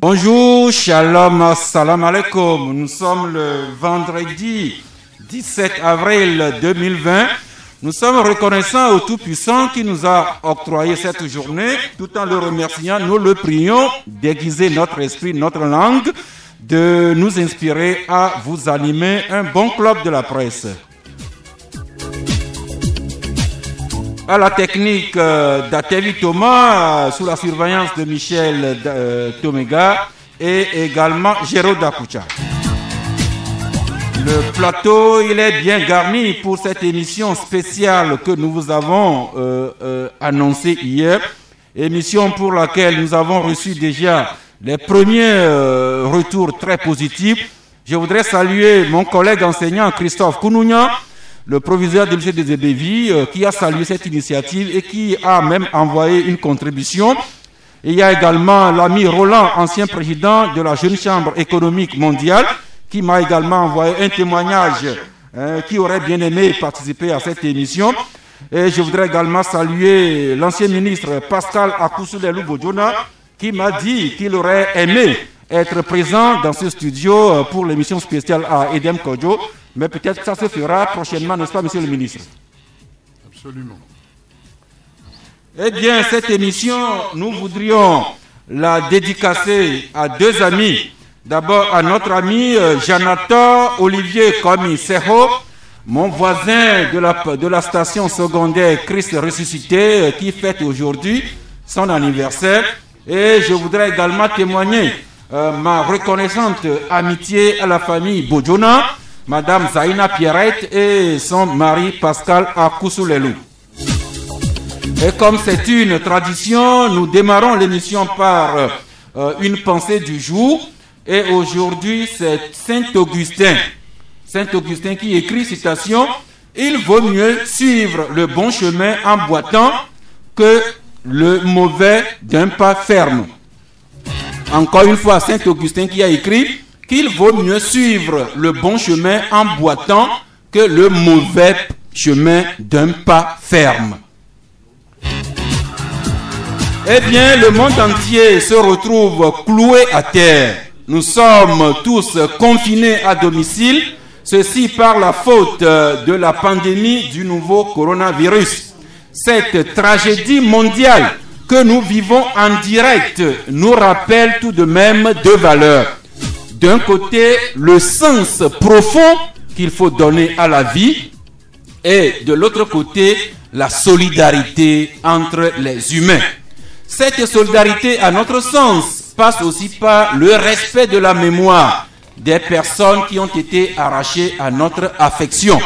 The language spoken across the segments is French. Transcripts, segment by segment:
Bonjour, shalom, assalamu alaikum. Nous sommes le vendredi 17 avril 2020. Nous sommes reconnaissants au Tout-Puissant qui nous a octroyé cette journée. Tout en le remerciant, nous le prions d'aiguiser notre esprit, notre langue, de nous inspirer à vous animer un bon club de la presse. À la technique d'Atevi Thomas, sous la surveillance de Michel Tomega et également Géraud Dakucha. Le plateau, il est bien garni pour cette émission spéciale que nous vous avons annoncée hier. Émission pour laquelle nous avons reçu déjà les premiers retours très positifs. Je voudrais saluer mon collègue enseignant Christophe Kounounia, le proviseur du lycée des Ebévis, qui a salué cette initiative et qui a même envoyé une contribution. Et il y a également l'ami Roland, ancien président de la Jeune Chambre économique mondiale, qui m'a également envoyé un témoignage qui aurait bien aimé participer à cette émission. Et je voudrais également saluer l'ancien ministre Pascal Akousoulelou Bodjona, qui m'a dit qu'il aurait aimé être présent dans ce studio pour l'émission spéciale à Edem Kodjo. Mais peut-être que ça se fera prochainement, n'est-ce pas, monsieur le ministre? Absolument. Eh bien, cette émission, nous voudrions la dédicacer à deux amis. D'abord, à notre ami Jonathan Olivier Komi Seho, mon voisin de la station secondaire Christ ressuscité, qui fête aujourd'hui son anniversaire. Et je voudrais également témoigner ma reconnaissante amitié à la famille Bodjona, Madame Zaina Pierrette et son mari Pascal Akousoulelou. Et comme c'est une tradition, nous démarrons l'émission par une pensée du jour. Et aujourd'hui, c'est Saint-Augustin. Saint-Augustin qui écrit, citation, « Il vaut mieux suivre le bon chemin en boitant que le mauvais d'un pas ferme. » Encore une fois, Saint-Augustin qui a écrit qu'il vaut mieux suivre le bon chemin en boitant que le mauvais chemin d'un pas ferme. Eh bien, le monde entier se retrouve cloué à terre. Nous sommes tous confinés à domicile, ceci par la faute de la pandémie du nouveau coronavirus. Cette tragédie mondiale que nous vivons en direct nous rappelle tout de même deux valeurs. D'un côté, le sens profond qu'il faut donner à la vie et de l'autre côté, la solidarité entre les humains. Cette solidarité, à notre sens, passe aussi par le respect de la mémoire des personnes qui ont été arrachées à notre affection.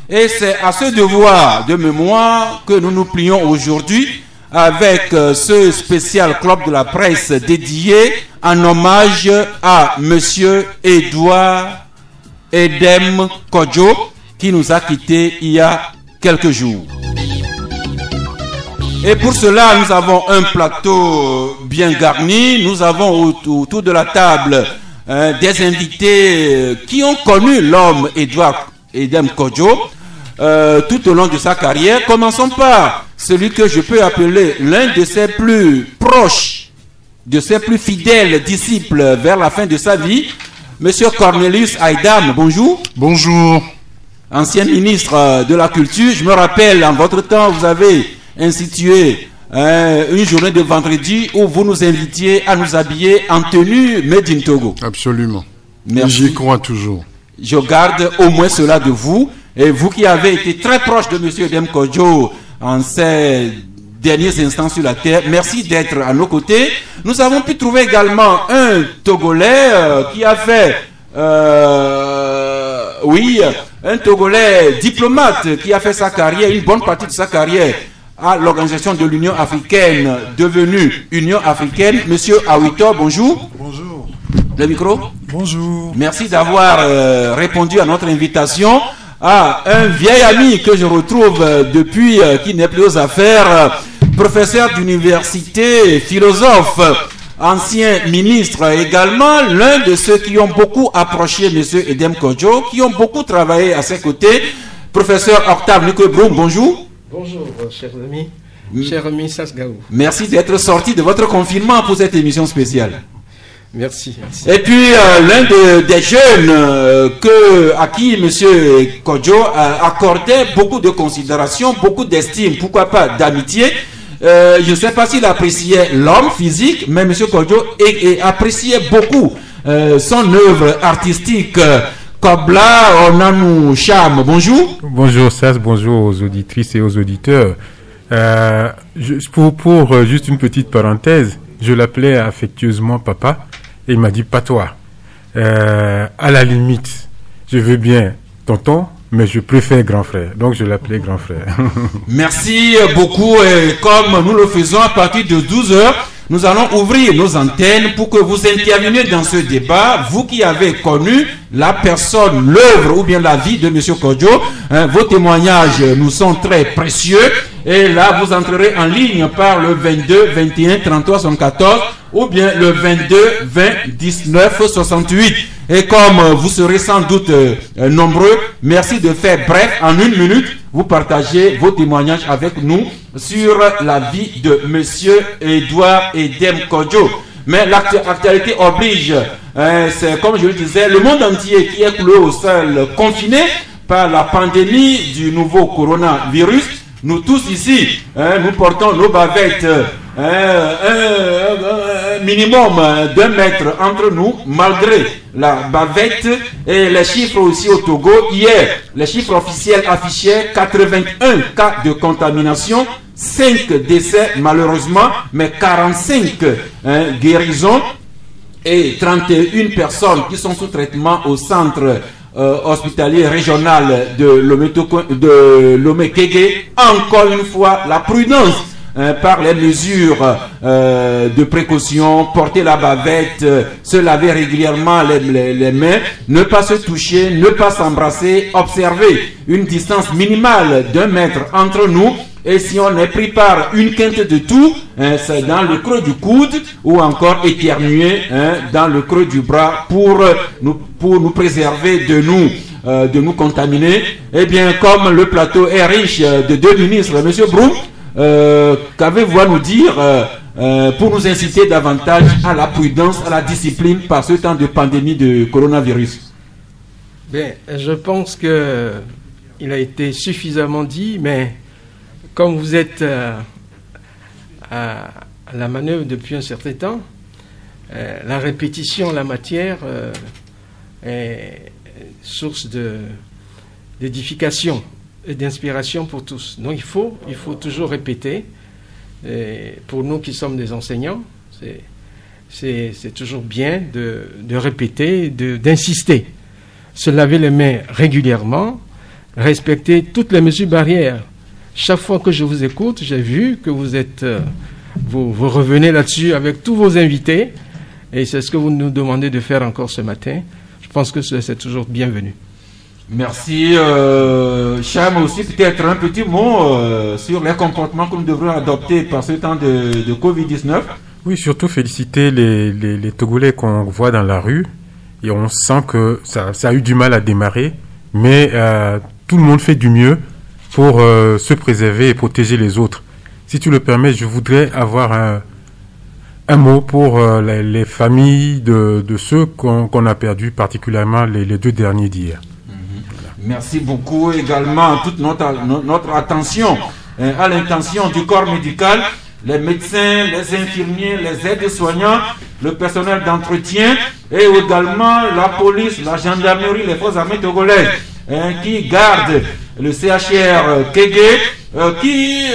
Et c'est à ce devoir de mémoire que nous nous plions aujourd'hui avec ce spécial club de la presse dédié en hommage à Monsieur Edouard Edem Kodjo qui nous a quittés il y a quelques jours. Et pour cela, nous avons un plateau bien garni. Nous avons autour de la table des invités qui ont connu l'homme Edouard Edem Kodjo tout au long de sa carrière. Commençons par celui que je peux appeler l'un de ses plus proches, de ses plus fidèles disciples vers la fin de sa vie, Monsieur Cornelius Aïdam. Bonjour. Bonjour. Ancien ministre de la Culture, je me rappelle, en votre temps, vous avez institué une journée de vendredi où vous nous invitiez à nous habiller en tenue Made in Togo. Absolument. Merci. J'y crois toujours. Je garde au moins cela de vous. Et vous qui avez été très proche de M. Edem Kodjo en ces derniers instants sur la terre, merci d'être à nos côtés. Nous avons pu trouver également un Togolais qui a fait, un Togolais diplomate qui a fait sa carrière, une bonne partie de sa carrière à l'organisation de l'Union africaine, devenue Union africaine. Monsieur Awito, bonjour. Bonjour. Le micro. Bonjour. Merci d'avoir répondu à notre invitation. Un vieil ami que je retrouve depuis qui n'est plus aux affaires, professeur d'université, philosophe, ancien ministre également, l'un de ceux qui ont beaucoup approché M. Edem Kodjo, qui ont beaucoup travaillé à ses côtés. Professeur Octave Nicobroum, bonjour. Bonjour, chers amis. Cher ami Sasgaou. Merci d'être sorti de votre confinement pour cette émission spéciale. Merci. Et puis, l'un des jeunes à qui M. Kodjo accordait beaucoup de considération, beaucoup d'estime, pourquoi pas d'amitié. Je ne sais pas s'il appréciait l'homme physique, mais M. Kodjo appréciait beaucoup son œuvre artistique. Kobla Onanou Cham, bonjour. Bonjour Sas, bonjour aux auditrices et aux auditeurs. Pour juste une petite parenthèse, je l'appelais affectueusement papa et il m'a dit pas toi. À la limite, je veux bien tonton, mais je préfère grand frère. Donc je l'appelais grand frère. Merci beaucoup. Et comme nous le faisons à partir de 12h, nous allons ouvrir nos antennes pour que vous interveniez dans ce débat. Vous qui avez connu la personne, l'œuvre ou bien la vie de M. Kodjo, vos témoignages nous sont très précieux. Et là, vous entrerez en ligne par le 22 21 33 74 ou bien le 22 20 19 68. Et comme vous serez sans doute nombreux, merci de faire bref, en une minute, vous partagez vos témoignages avec nous sur la vie de Monsieur Edouard Edem Kodjo. Mais l'actualité oblige, c'est comme je le disais, le monde entier qui est cloué au sol, confiné par la pandémie du nouveau coronavirus. Nous tous ici, nous portons nos bavettes un minimum d'1 mètre entre nous, malgré la bavette et les chiffres aussi au Togo. Hier, les chiffres officiels affichaient 81 cas de contamination, 5 décès malheureusement, mais 45 guérisons et 31 personnes qui sont sous traitement au centre hospitalier régional de Lomé-Kégué. Encore une fois, la prudence par les mesures de précaution, porter la bavette, se laver régulièrement les mains, ne pas se toucher, ne pas s'embrasser, observer une distance minimale d'1 mètre entre nous. Et si on est pris par une quinte de tout, c'est dans le creux du coude ou encore éternuer dans le creux du bras pour nous préserver de nous contaminer. Eh bien, comme le plateau est riche de 2 ministres, M. Broum, qu'avez-vous à nous dire pour nous inciter davantage à la prudence, à la discipline par ce temps de pandémie de coronavirus? Bien, je pense que il a été suffisamment dit, mais comme vous êtes à la manœuvre depuis un certain temps, la répétition en la matière est source d'édification et d'inspiration pour tous. Donc il faut toujours répéter. Et pour nous qui sommes des enseignants, c'est toujours bien de répéter, d'insister. Se laver les mains régulièrement, respecter toutes les mesures barrières. Chaque fois que je vous écoute, j'ai vu que vous revenez là-dessus avec tous vos invités, et c'est ce que vous nous demandez de faire encore ce matin. Je pense que c'est toujours bienvenu. Merci. Cham, aussi peut-être un petit mot sur les comportements que nous devrions adopter par ce temps de Covid-19. Oui, surtout féliciter les Togolais qu'on voit dans la rue, et on sent que ça a eu du mal à démarrer, mais tout le monde fait du mieux pour se préserver et protéger les autres. Si tu le permets, je voudrais avoir un mot pour les familles de ceux qu'on a perdus, particulièrement les 2 derniers d'hier. Voilà. Merci beaucoup. Également toute notre attention à l'intention du corps médical, les médecins, les infirmiers, les aides-soignants, le personnel d'entretien et également la police, la gendarmerie, les forces armées togolaises qui gardent le CHR Kégué, qui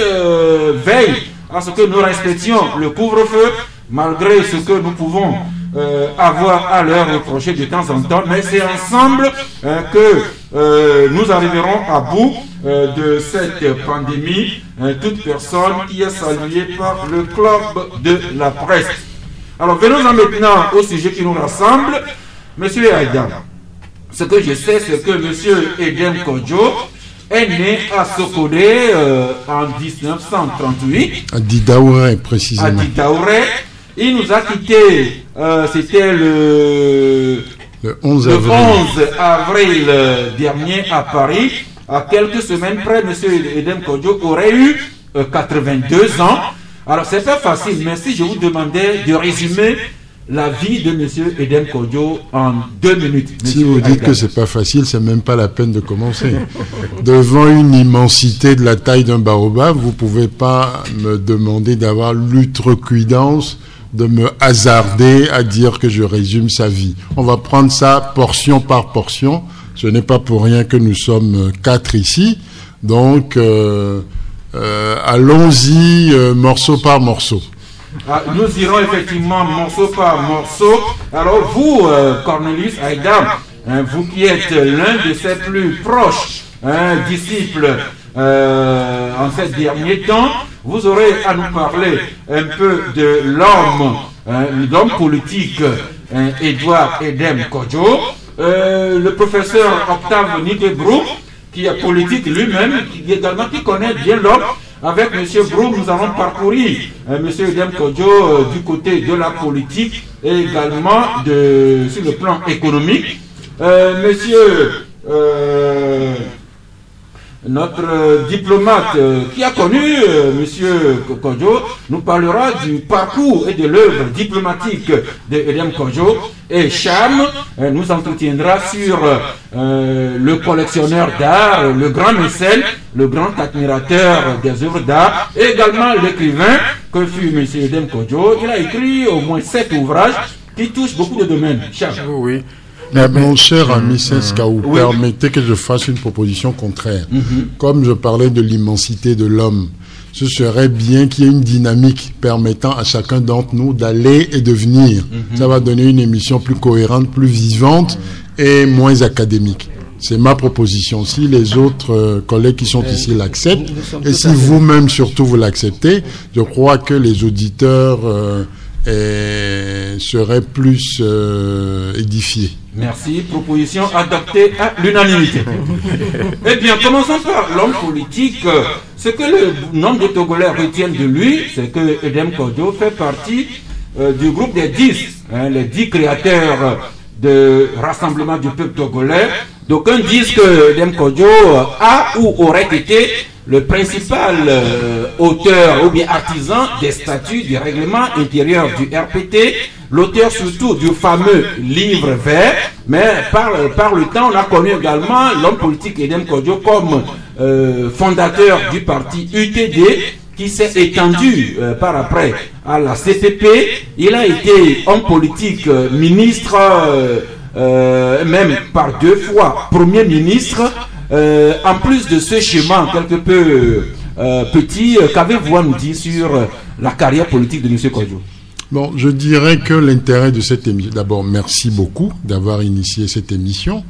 veille à ce que nous respections le couvre-feu, malgré ce que nous pouvons avoir à leur reprocher de temps en temps. Mais c'est ensemble que nous arriverons à bout de cette pandémie, toute personne qui est saluée par le club de la presse. Alors venons-en maintenant au sujet qui nous rassemble. Monsieur Aïdan, ce que je sais, c'est que Monsieur Edem Kodjo est né à Sokodé en 1938. À Didaouré, précisément. À Didaouré. Il nous a quittés, c'était le 11 le avril. 11 avril dernier à Paris. À quelques semaines près, M. Edem Kodjo aurait eu 82 ans. Alors, c'est pas facile, mais si je vous demandais de résumer la vie de M. Edem Kodjo en 2 minutes. Si vous dites que c'est pas facile, c'est même pas la peine de commencer. Devant une immensité de la taille d'un baobab, vous pouvez pas me demander d'avoir l'outrecuidance de me hasarder à dire que je résume sa vie. On va prendre ça portion par portion. Ce n'est pas pour rien que nous sommes 4 ici. Donc, allons-y morceau par morceau. Ah, nous irons effectivement morceau par morceau. Alors vous, Cornelius Aïdam, vous qui êtes l'un de ses plus proches disciples en ces derniers temps, vous aurez à nous parler un peu de l'homme politique Edouard Edem Kodjo, le professeur Octave Nikebrou, qui est politique lui-même, qui connaît bien l'homme. Avec M. Brou, nous allons parcourir M. Edem Kodjo du côté de la politique et également sur le plan économique. Notre diplomate qui a connu M. Kodjo nous parlera du parcours et de l'œuvre diplomatique de Edem Kodjo. Et Cham nous entretiendra sur le collectionneur d'art, le grand mécène, le grand admirateur des œuvres d'art, et également l'écrivain que fut M. Edem Kodjo. Il a écrit au moins 7 ouvrages qui touchent beaucoup de domaines. Cham. Oui. Mon cher ami Senskaou, permettez que je fasse une proposition contraire. Comme je parlais de l'immensité de l'homme, ce serait bien qu'il y ait une dynamique permettant à chacun d'entre nous d'aller et de venir. Ça va donner une émission plus cohérente, plus vivante et moins académique. C'est ma proposition. Si les autres collègues qui sont ici l'acceptent, et si vous-même surtout vous l'acceptez, je crois que les auditeurs seraient plus édifiés. Merci. Proposition adoptée à l'unanimité. Eh bien, commençons par l'homme politique. Ce que le nombre de Togolais retiennent de lui, c'est que Edem Kodjo fait partie du groupe des 10, les 10 créateurs de Rassemblement du peuple togolais. D'aucuns disent que Edem Kodjo a ou aurait été le principal auteur ou bien artisan des statuts du règlement intérieur du RPT, l'auteur surtout du fameux livre vert, mais par le temps, on a connu également l'homme politique Edem Kodjo comme fondateur du parti UTD, qui s'est étendu par après à la CPP. Il a été homme politique, ministre, même par 2 fois, premier ministre. En plus de ce schéma quelque peu petit, qu'avez-vous à nous dire sur la carrière politique de M. Kodjo? Bon, je dirais que l'intérêt de cette émission... D'abord, merci beaucoup d'avoir initié cette émission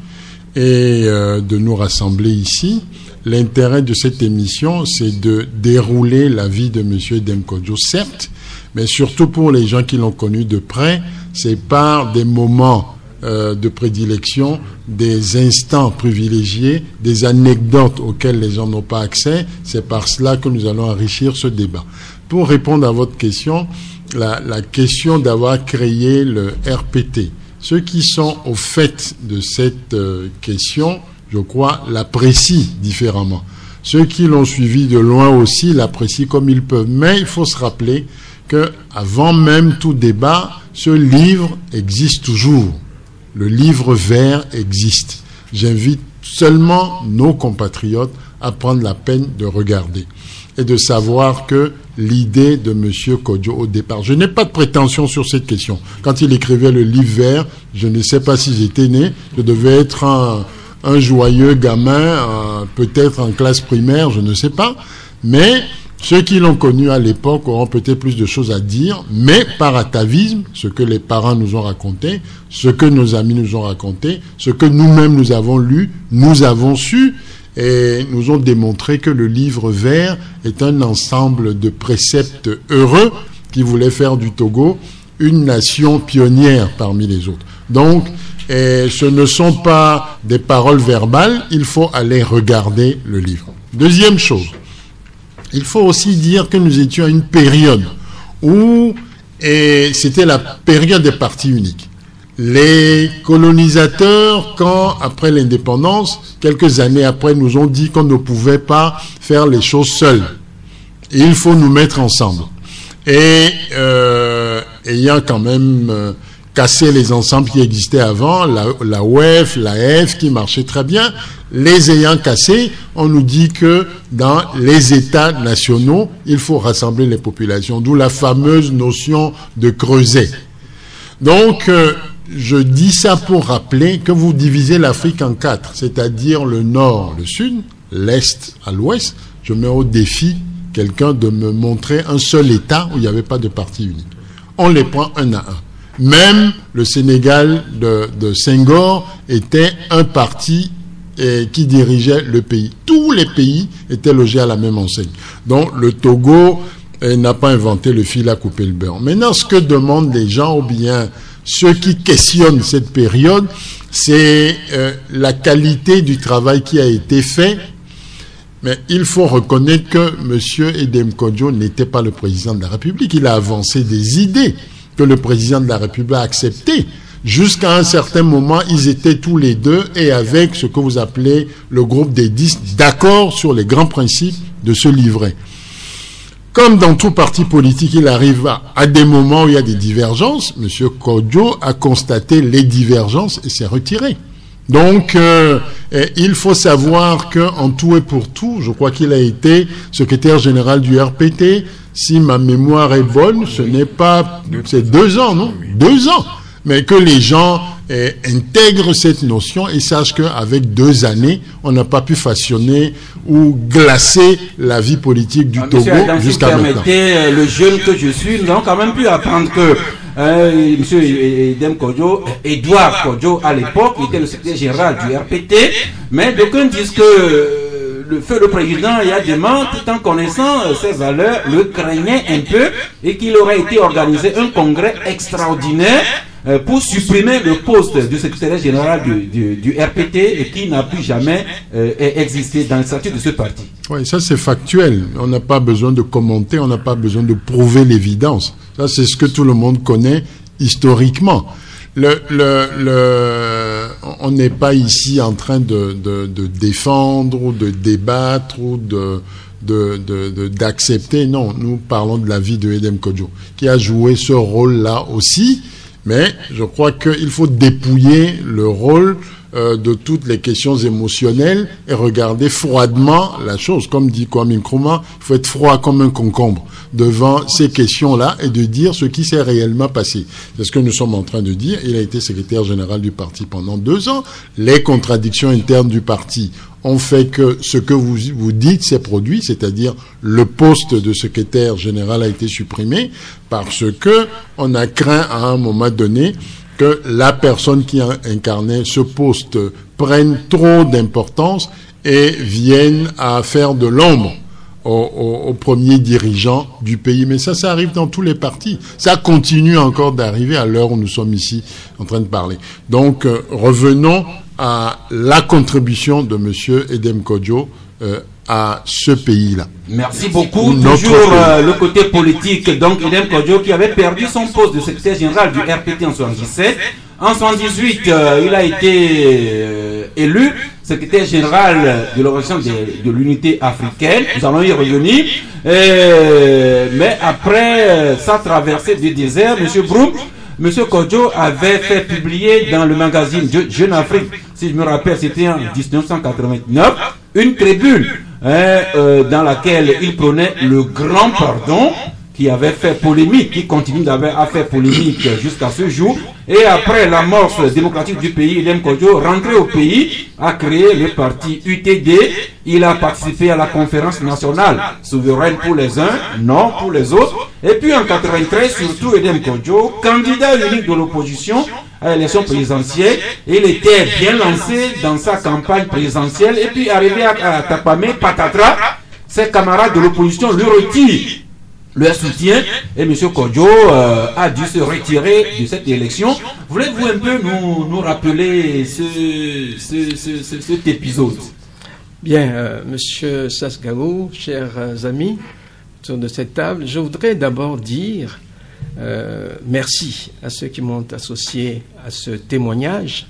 et de nous rassembler ici. L'intérêt de cette émission, c'est de dérouler la vie de M. Edem Kodjo, certes, mais surtout pour les gens qui l'ont connu de près, c'est par des moments de prédilection, des instants privilégiés, des anecdotes auxquelles les gens n'ont pas accès. C'est par cela que nous allons enrichir ce débat. Pour répondre à votre question, la question d'avoir créé le RPT, ceux qui sont au fait de cette question, je crois, l'apprécient différemment. Ceux qui l'ont suivi de loin aussi l'apprécient comme ils peuvent. Mais il faut se rappeler que avant même tout débat, ce livre existe toujours. Le livre vert existe. J'invite seulement nos compatriotes à prendre la peine de regarder et de savoir que l'idée de M. Kodjo au départ, je n'ai pas de prétention sur cette question. Quand il écrivait le livre vert, je ne sais pas si j'étais né, je devais être un joyeux gamin, peut-être en classe primaire, je ne sais pas, mais ceux qui l'ont connu à l'époque auront peut-être plus de choses à dire, mais par atavisme, ce que les parents nous ont raconté, ce que nos amis nous ont raconté, ce que nous-mêmes nous avons lu, nous avons su, et nous ont démontré que le livre vert est un ensemble de préceptes heureux qui voulaient faire du Togo une nation pionnière parmi les autres. Donc, ce ne sont pas des paroles verbales, il faut aller regarder le livre. Deuxième chose, il faut aussi dire que nous étions à une période où et c'était la période des partis uniques. Les colonisateurs, après l'indépendance, quelques années après, nous ont dit qu'on ne pouvait pas faire les choses seuls. Il faut nous mettre ensemble. Et ayant quand même cassé les ensembles qui existaient avant, la OEF, la F qui marchaient très bien, les ayant cassés, on nous dit que dans les États nationaux, il faut rassembler les populations, d'où la fameuse notion de creuset. Donc, je dis ça pour rappeler que vous divisez l'Afrique en 4, c'est-à-dire le nord, le sud, l'est à l'ouest. Je mets au défi quelqu'un de me montrer un seul État où il n'y avait pas de parti unique. On les prend un à un. Même le Sénégal de Senghor était un parti qui dirigeait le pays. Tous les pays étaient logés à la même enseigne. Donc le Togo n'a pas inventé le fil à couper le beurre. Maintenant, ce que demandent les gens, ou bien ceux qui questionnent cette période, c'est la qualité du travail qui a été fait. Mais il faut reconnaître que M. Edem Kodjo n'était pas le président de la République. Il a avancé des idées que le président de la République a acceptées. Jusqu'à un certain moment, ils étaient tous les deux, et avec ce que vous appelez le groupe des 10, d'accord sur les grands principes de ce livret. Comme dans tout parti politique, il arrive à des moments où il y a des divergences. M. Kodjo a constaté les divergences et s'est retiré. Donc, il faut savoir qu'en tout et pour tout, je crois qu'il a été secrétaire général du RPT. Si ma mémoire est bonne, ce n'est pas... C'est 2 ans, non? 2 ans. Mais que les gens intègrent cette notion et sachent qu'avec 2 années, on n'a pas pu façonner ou glacer la vie politique du Togo jusqu'à maintenant. Le jeune que je suis, nous avons quand même pu apprendre que M. Edem Kodjo, Edouard Kodjo, à l'époque, était le secrétaire général du RPT, mais d'aucuns disent que le président, il y a des membres, tout en connaissant ses valeurs, le craignait un peu et qu'il aurait été organisé un congrès extraordinaire pour supprimer le poste du secrétaire général du RPT et qui n'a plus jamais existé dans le statut de ce parti. Oui, ça c'est factuel. On n'a pas besoin de commenter, on n'a pas besoin de prouver l'évidence. Ça c'est ce que tout le monde connaît historiquement. On n'est pas ici en train de défendre ou de débattre ou d'accepter. Non, nous parlons de la vie de Edem Kodjo, qui a joué ce rôle-là aussi. Mais je crois qu'il faut dépouiller le rôle de toutes les questions émotionnelles et regarder froidement la chose. Comme dit Kwame Nkrumah, il faut être froid comme un concombre devant ces questions-là et de dire ce qui s'est réellement passé. C'est ce que nous sommes en train de dire. Il a été secrétaire général du parti pendant 2 ans. Les contradictions internes du parti ont fait que ce que vous dites s'est produit, c'est-à-dire le poste de secrétaire général a été supprimé parce que on a craint à un moment donné que la personne qui a incarné ce poste prenne trop d'importance et vienne à faire de l'ombre aux premiers dirigeants du pays. Mais ça arrive dans tous les partis. Ça continue encore d'arriver à l'heure où nous sommes ici en train de parler. Donc, revenons à la contribution de M. Edem Kodjo à ce pays-là. Merci beaucoup. Toujours le côté politique. Donc, Edem Kodjo qui avait perdu son poste de secrétaire général du RPT en 1977. En 1978, il a été élu secrétaire général de l'organisation de l'unité africaine. Nous allons y revenir. Mais après sa traversée du désert, M. Broum, M. Kodjo avait fait publier dans le magazine Jeune Afrique, si je me rappelle, c'était en 1989, une tribune dans laquelle il prônait le grand pardon, qui avait fait polémique, qui continue à faire polémique jusqu'à ce jour. Et après l'amorce démocratique du pays, Edem Kodjo, rentré au pays, a créé le parti UTD. Il a participé à la conférence nationale souveraine pour les uns, non pour les autres. Et puis en 93, surtout Edem Kodjo, candidat unique de l'opposition à l'élection présidentielle. Il était bien lancé dans sa campagne présidentielle. Et puis arrivé à Tapamé, patatras, ses camarades de l'opposition lui retirent leur soutien et M. Kodjo a dû se retirer de cette élection. Voulez-vous un peu nous rappeler cet épisode? Bien, Monsieur Sasgao, chers amis autour de cette table, je voudrais d'abord dire merci à ceux qui m'ont associé à ce témoignage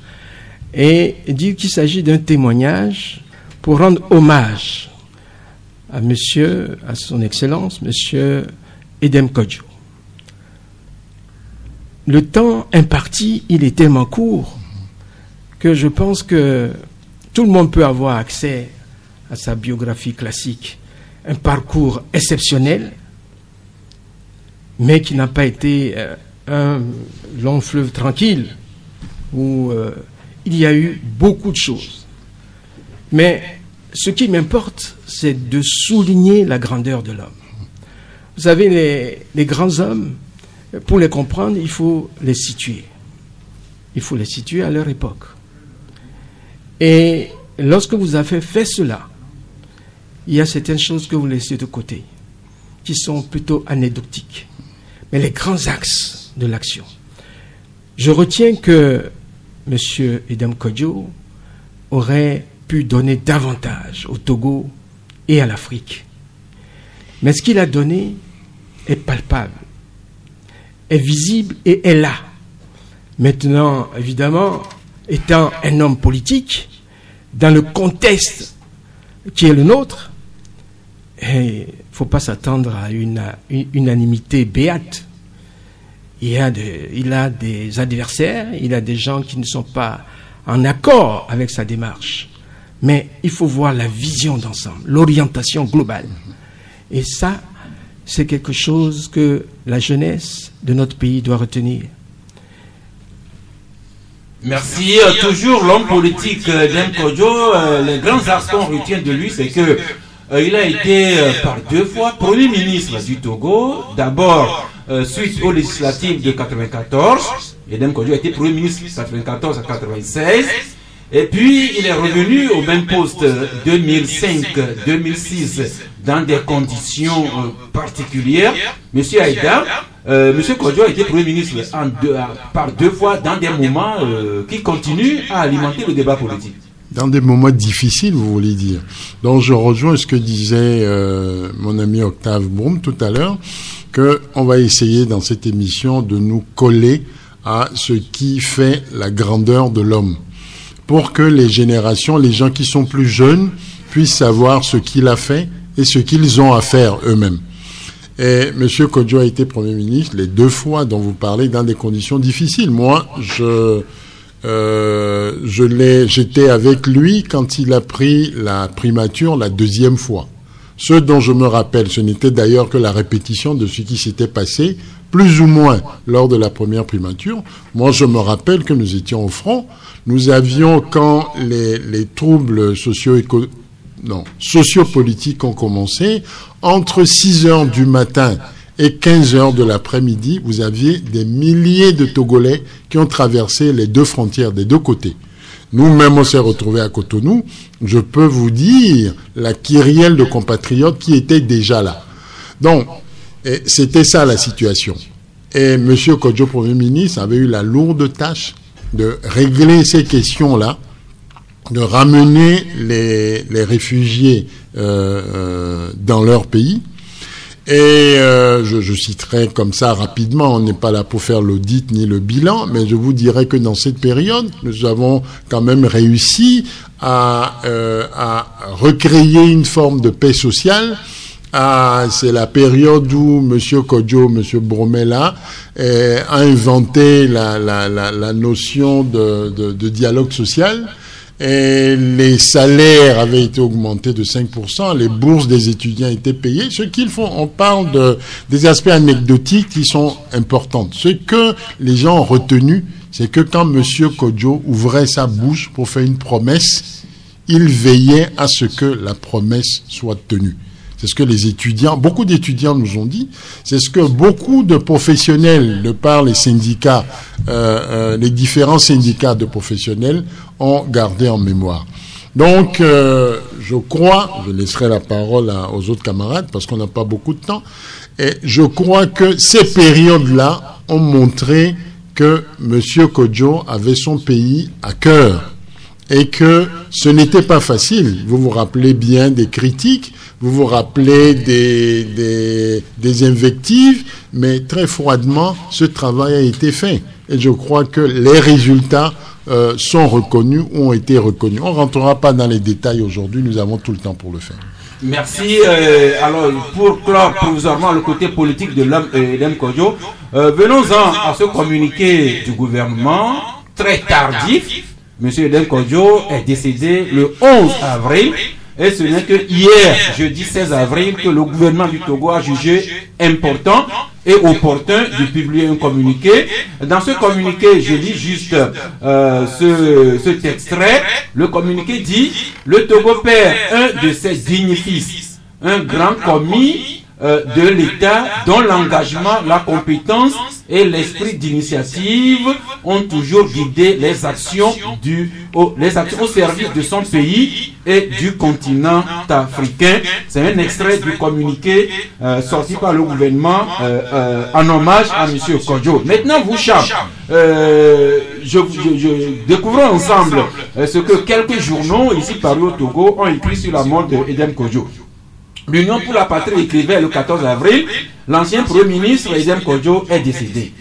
et dire qu'il s'agit d'un témoignage pour rendre hommage à son Excellence, Monsieur Edem Kodjo. Le temps imparti, il est tellement court que je pense que tout le monde peut avoir accès à sa biographie classique, un parcours exceptionnel, mais qui n'a pas été un long fleuve tranquille, où il y a eu beaucoup de choses. Mais ce qui m'importe, c'est de souligner la grandeur de l'homme. Vous savez, les grands hommes, pour les comprendre, il faut les situer. Il faut les situer à leur époque. Et lorsque vous avez fait cela, il y a certaines choses que vous laissez de côté, qui sont plutôt anecdotiques. Mais les grands axes de l'action. Je retiens que M. Edem Kodjo aurait pu donner davantage au Togo et à l'Afrique. Mais ce qu'il a donné est palpable, est visible et est là. Maintenant, évidemment, étant un homme politique, dans le contexte qui est le nôtre, il ne faut pas s'attendre à une unanimité béate. Il a des adversaires, il a des gens qui ne sont pas en accord avec sa démarche. Mais il faut voir la vision d'ensemble, l'orientation globale. Et ça, c'est quelque chose que la jeunesse de notre pays doit retenir. Merci. Toujours l'homme politique Edem Kodjo, les grands axes qu'on retient de lui, c'est que il a été par 2 fois Premier ministre du Togo. D'abord, suite aux législatives de 94, Edem Kodjo a été Premier ministre de 94 à 96. Et puis, il est revenu au même poste 2005-2006 dans des conditions particulières. Monsieur Aïda, Monsieur Kodjo a été Premier ministre par 2 fois dans des moments qui continuent à alimenter le débat politique. Dans des moments difficiles, vous voulez dire. Donc, je rejoins ce que disait mon ami Octave Broum tout à l'heure, qu'on va essayer dans cette émission de nous coller à ce qui fait la grandeur de l'homme, pour que les générations, les gens qui sont plus jeunes, puissent savoir ce qu'il a fait et ce qu'ils ont à faire eux-mêmes. Et M. Kodjo a été Premier ministre les 2 fois dont vous parlez dans des conditions difficiles. Moi, j'étais avec lui quand il a pris la primature la 2e fois. Ce dont je me rappelle, ce n'était d'ailleurs que la répétition de ce qui s'était passé, plus ou moins, lors de la première primature. Moi, je me rappelle que nous étions au front. Nous avions, quand les troubles sociopolitiques ont commencé, entre 6 heures du matin et 15 heures de l'après-midi, vous aviez des milliers de Togolais qui ont traversé les 2 frontières des 2 côtés. Nous-mêmes, on s'est retrouvés à Cotonou. Je peux vous dire la kyrielle de compatriotes qui étaient déjà là. Donc, c'était ça la situation. Et M. Kodjo, Premier ministre, avait eu la lourde tâche de régler ces questions-là, de ramener les réfugiés dans leur pays. Et je citerai comme ça rapidement, on n'est pas là pour faire l'audit ni le bilan, mais je vous dirais que dans cette période, nous avons quand même réussi à recréer une forme de paix sociale. C'est la période où M. Kodjo, M. Bromela a inventé la notion de dialogue social. Et les salaires avaient été augmentés de 5%, les bourses des étudiants étaient payées. Ce qu'ils font, on parle des aspects anecdotiques qui sont importants. Ce que les gens ont retenu, c'est que quand M. Kodjo ouvrait sa bouche pour faire une promesse, il veillait à ce que la promesse soit tenue. C'est ce que les étudiants, beaucoup d'étudiants nous ont dit. C'est ce que beaucoup de professionnels, de par les syndicats, les différents syndicats de professionnels ont gardé en mémoire. Donc, je crois, je laisserai la parole aux autres camarades parce qu'on n'a pas beaucoup de temps, et je crois que ces périodes-là ont montré que M. Kodjo avait son pays à cœur et que ce n'était pas facile. Vous vous rappelez bien des critiques, vous vous rappelez des invectives, mais très froidement, ce travail a été fait. Et je crois que les résultats sont reconnus, ont été reconnus. On ne rentrera pas dans les détails aujourd'hui, nous avons tout le temps pour le faire. Merci. Alors, pour clore provisoirement le côté politique de Edem Kodjo, venons-en à ce communiqué du gouvernement, très tardif. Monsieur Edem Kodjo est décédé le 11 avril. Et ce n'est que hier, jeudi 16 avril, que le gouvernement du Togo a jugé important et opportun de publier un communiqué. Dans ce communiqué, je lis juste cet extrait. Le communiqué dit « Le Togo perd un de ses dignes fils, un grand commis de l'État dont l'engagement, la compétence et l'esprit d'initiative ont toujours guidé les actions au service de son pays et du continent africain. » C'est un extrait du communiqué sorti par le gouvernement en hommage à M. Kodjo. Maintenant, vous, Cham, découvrons ensemble ce que quelques journaux ici parus au Togo ont écrit sur la mort d'Edem Kodjo. L'Union pour la patrie écrivait le 14 avril, l'ancien Premier ministre Edem Kodjo est décédé.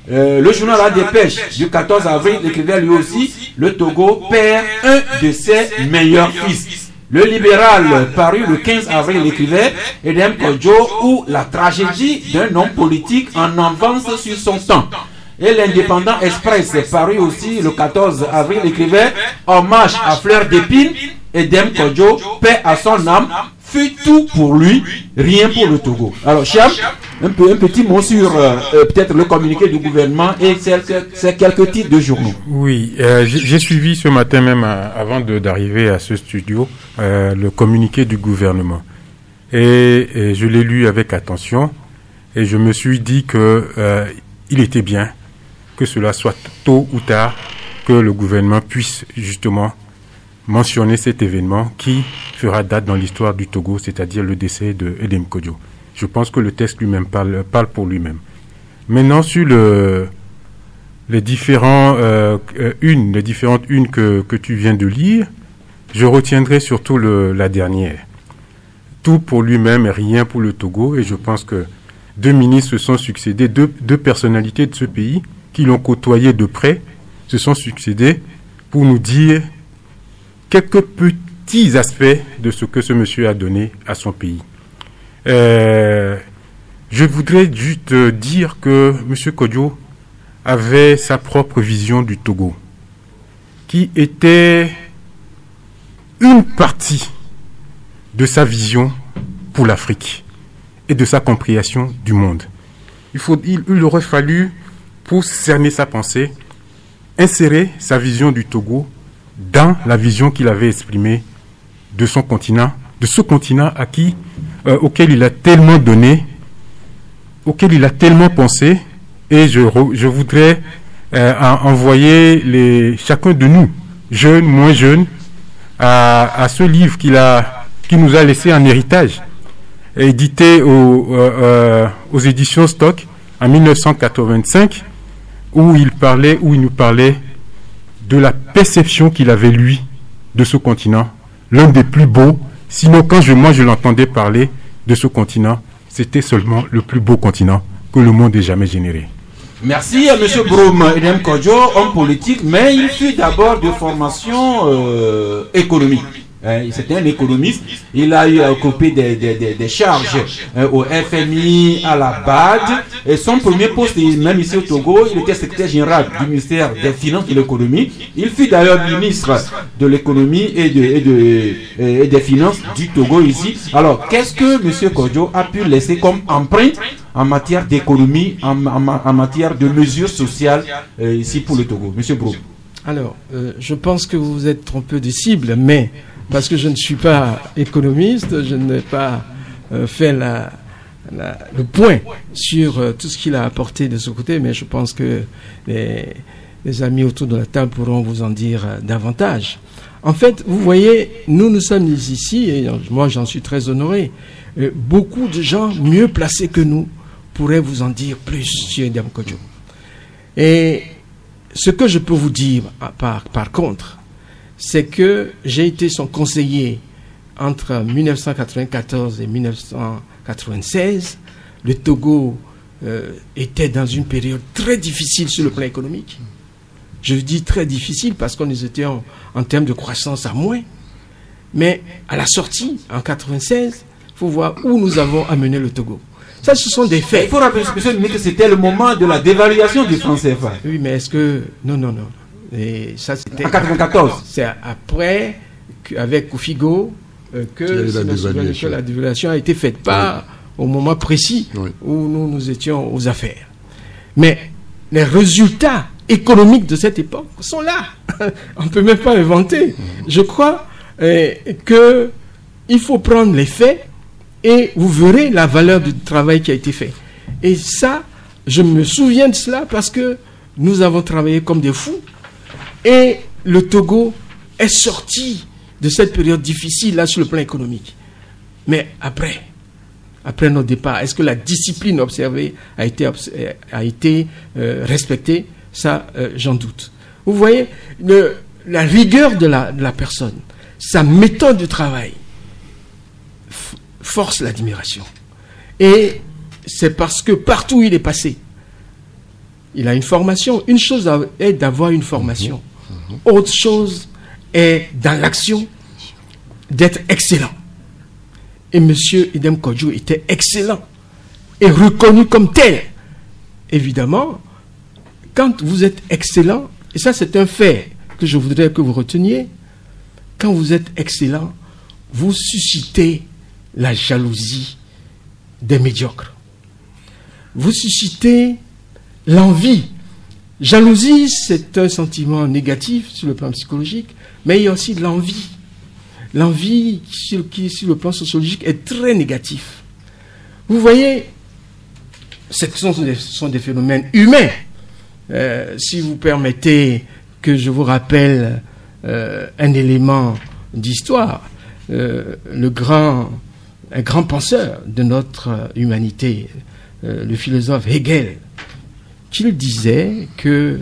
Le journal La Dépêche du 14 avril écrivait lui aussi, le Togo perd un de ses meilleurs fils. Le Libéral, paru le 15 avril, écrivait Edem Kodjo ou la tragédie d'un homme politique en avance sur son temps. Et l'Indépendant Express, paru aussi le 14 avril, écrivait hommage à Fleur d'Épine, Edem Kodjo, paix à son âme, fut tout pour lui, rien pour le Togo. Alors, Cham, un petit mot sur peut-être le communiqué du gouvernement et c'est quelques titres de journaux. Oui, j'ai suivi ce matin même, avant d'arriver à ce studio, le communiqué du gouvernement. Et je l'ai lu avec attention et je me suis dit que il était bien que cela soit tôt ou tard que le gouvernement puisse justement mentionner cet événement qui fera date dans l'histoire du Togo, c'est-à-dire le décès de Edem Kodjo. Je pense que le texte lui-même parle pour lui-même. Maintenant, sur les différentes unes que tu viens de lire, je retiendrai surtout la dernière. Tout pour lui-même et rien pour le Togo. Et je pense que deux ministres se sont succédés, deux personnalités de ce pays qui l'ont côtoyé de près, se sont succédés pour nous dire quelques petits aspects de ce que ce monsieur a donné à son pays. Je voudrais juste dire que M. Kodjo avait sa propre vision du Togo, qui était une partie de sa vision pour l'Afrique et de sa compréhension du monde. Il aurait fallu, pour cerner sa pensée, insérer sa vision du Togo dans la vision qu'il avait exprimée de son continent, de ce continent auquel il a tellement donné, auquel il a tellement pensé, et je voudrais envoyer chacun de nous, jeunes, moins jeunes, à ce livre qu'il nous a laissé en héritage, édité aux éditions Stock en 1985, où il nous parlait de la perception qu'il avait, lui, de ce continent, l'un des plus beaux. Sinon, quand je l'entendais parler de ce continent, c'était seulement le plus beau continent que le monde ait jamais généré. Merci à M. Broum. Edem Kodjo, homme politique, mais il fut d'abord de formation économique. C'était un économiste. Il a eu à occuper des charges au FMI, à la BAD. Et son premier poste, même ici au Togo, il était secrétaire général du ministère des Finances et de l'Économie. Il fut d'ailleurs ministre de l'Économie et des Finances du Togo ici. Alors, qu'est-ce que M. Kodjo a pu laisser comme empreinte en matière d'économie, en matière de mesures sociales ici pour le Togo? M. Bro. Alors, je pense que vous vous êtes trompé de cible, mais parce que je ne suis pas économiste, je n'ai pas fait le point sur tout ce qu'il a apporté de ce côté, mais je pense que les amis autour de la table pourront vous en dire davantage. En fait, vous voyez, nous sommes ici, et moi j'en suis très honoré. Beaucoup de gens mieux placés que nous pourraient vous en dire plus sur Edem Kodjo. Et ce que je peux vous dire, par contre, c'est que j'ai été son conseiller entre 1994 et 1996. Le Togo était dans une période très difficile sur le plan économique. Je dis très difficile parce qu'on était en termes de croissance à moins. Mais à la sortie, en 96, il faut voir où nous avons amené le Togo. Ça, ce sont des faits. Il faut rappeler, monsieur le ministre, que c'était le moment de la dévaluation du franc CFA. Oui, mais est-ce que... Non. Et ça, c'était... En 94. C'est après, avec Koufigo, que la dévaluation a été faite. Pas au moment précis où nous étions aux affaires. Mais les résultats économiques de cette époque sont là. On ne peut même pas inventer. Je crois qu'il faut prendre les faits et vous verrez la valeur du travail qui a été fait. Et ça, je me souviens de cela parce que nous avons travaillé comme des fous et le Togo est sorti de cette période difficile là sur le plan économique. Mais après notre départ, est-ce que la discipline observée a été respectée? Ça, j'en doute. Vous voyez, la rigueur de la personne, sa méthode de travail force l'admiration. Et c'est parce que partout où il est passé, il a une formation. Une chose est d'avoir une formation. Autre chose est, dans l'action, d'être excellent. Et M. Edem Kodjo était excellent et reconnu comme tel. Évidemment, quand vous êtes excellent, et ça c'est un fait que je voudrais que vous reteniez, quand vous êtes excellent, vous suscitez la jalousie des médiocres. Vous suscitez l'envie. Jalousie, c'est un sentiment négatif sur le plan psychologique, mais il y a aussi de l'envie. L'envie qui, sur le plan sociologique, est très négatif. Vous voyez, ce sont des phénomènes humains. Si vous permettez que je vous rappelle un élément d'histoire, un grand penseur de notre humanité, le philosophe Hegel, qu'il disait que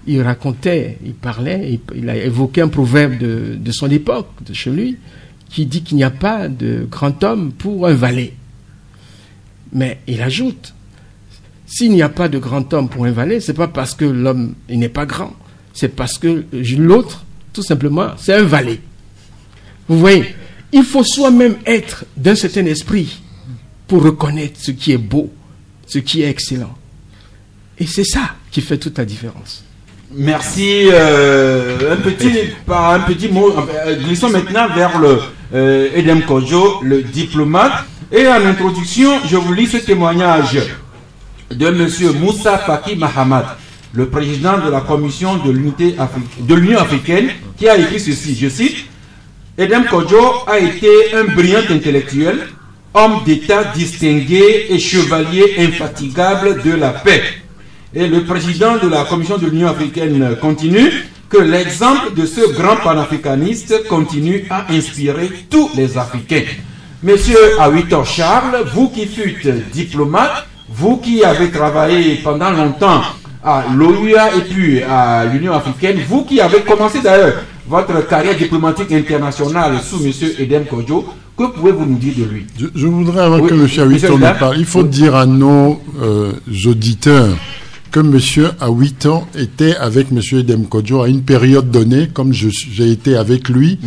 il racontait, il parlait, il a évoqué un proverbe de son époque, de chez lui, qui dit qu'il n'y a pas de grand homme pour un valet. Mais il ajoute, s'il n'y a pas de grand homme pour un valet, c'est pas parce que l'homme n'est pas grand, c'est parce que l'autre, tout simplement, c'est un valet. Vous voyez, il faut soi-même être d'un certain esprit pour reconnaître ce qui est beau, ce qui est excellent. Et c'est ça qui fait toute la différence. Merci. Un petit mot. Glissons maintenant vers le Edem Kodjo, le diplomate. Et en introduction, je vous lis ce témoignage de M. Moussa Faki Mahamad, le président de la commission de l'Union africaine, qui a écrit ceci, je cite: Edem Kodjo a été un brillant intellectuel, homme d'État distingué et chevalier infatigable de la paix. Et le président de la commission de l'Union africaine continue que l'exemple de ce grand panafricaniste continue à inspirer tous les Africains. Monsieur Awitor Charles, vous qui fûtes diplomate, vous qui avez travaillé pendant longtemps à l'OUA et puis à l'Union africaine, vous qui avez commencé d'ailleurs votre carrière diplomatique internationale sous M. Edem Kodjo, que pouvez-vous nous dire de lui? Je voudrais, avant que M. Awitor nous parle, il faut dire à nos auditeurs que M. Awitor était avec M. Edem Kodjo à une période donnée, comme j'ai été avec lui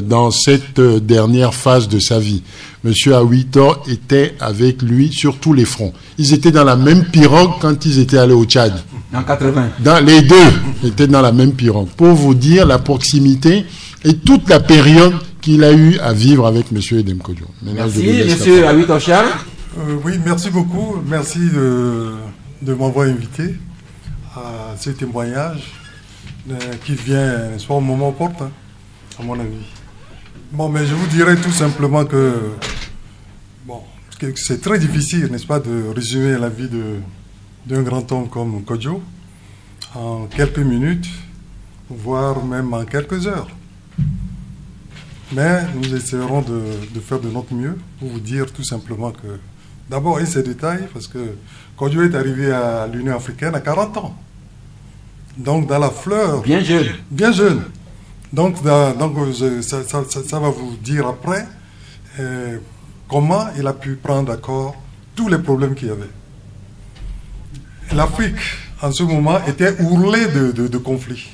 dans cette dernière phase de sa vie. M. Awitor était avec lui sur tous les fronts. Ils étaient dans la même pirogue quand ils étaient allés au Tchad. En 80. Les deux étaient dans la même pirogue. Pour vous dire la proximité et toute la période qu'il a eu à vivre avec M. Edem Kodjo. Merci, M. Awitor Charles. Oui, merci beaucoup. Merci de m'avoir invité à ce témoignage qui vient soit au moment opportun, à mon avis. Bon, mais je vous dirais tout simplement que c'est très difficile, n'est-ce pas, de résumer la vie d'un grand homme comme Kodjo en quelques minutes, voire même en quelques heures. Mais nous essaierons de faire de notre mieux pour vous dire tout simplement que, d'abord, et ces détails, parce que Kodjo est arrivé à l'Union africaine à 40 ans. Donc, dans la fleur. Bien jeune. Bien jeune. Donc, ça va vous dire après comment il a pu prendre d'accord tous les problèmes qu'il y avait. L'Afrique, en ce moment, était ourlée de conflits.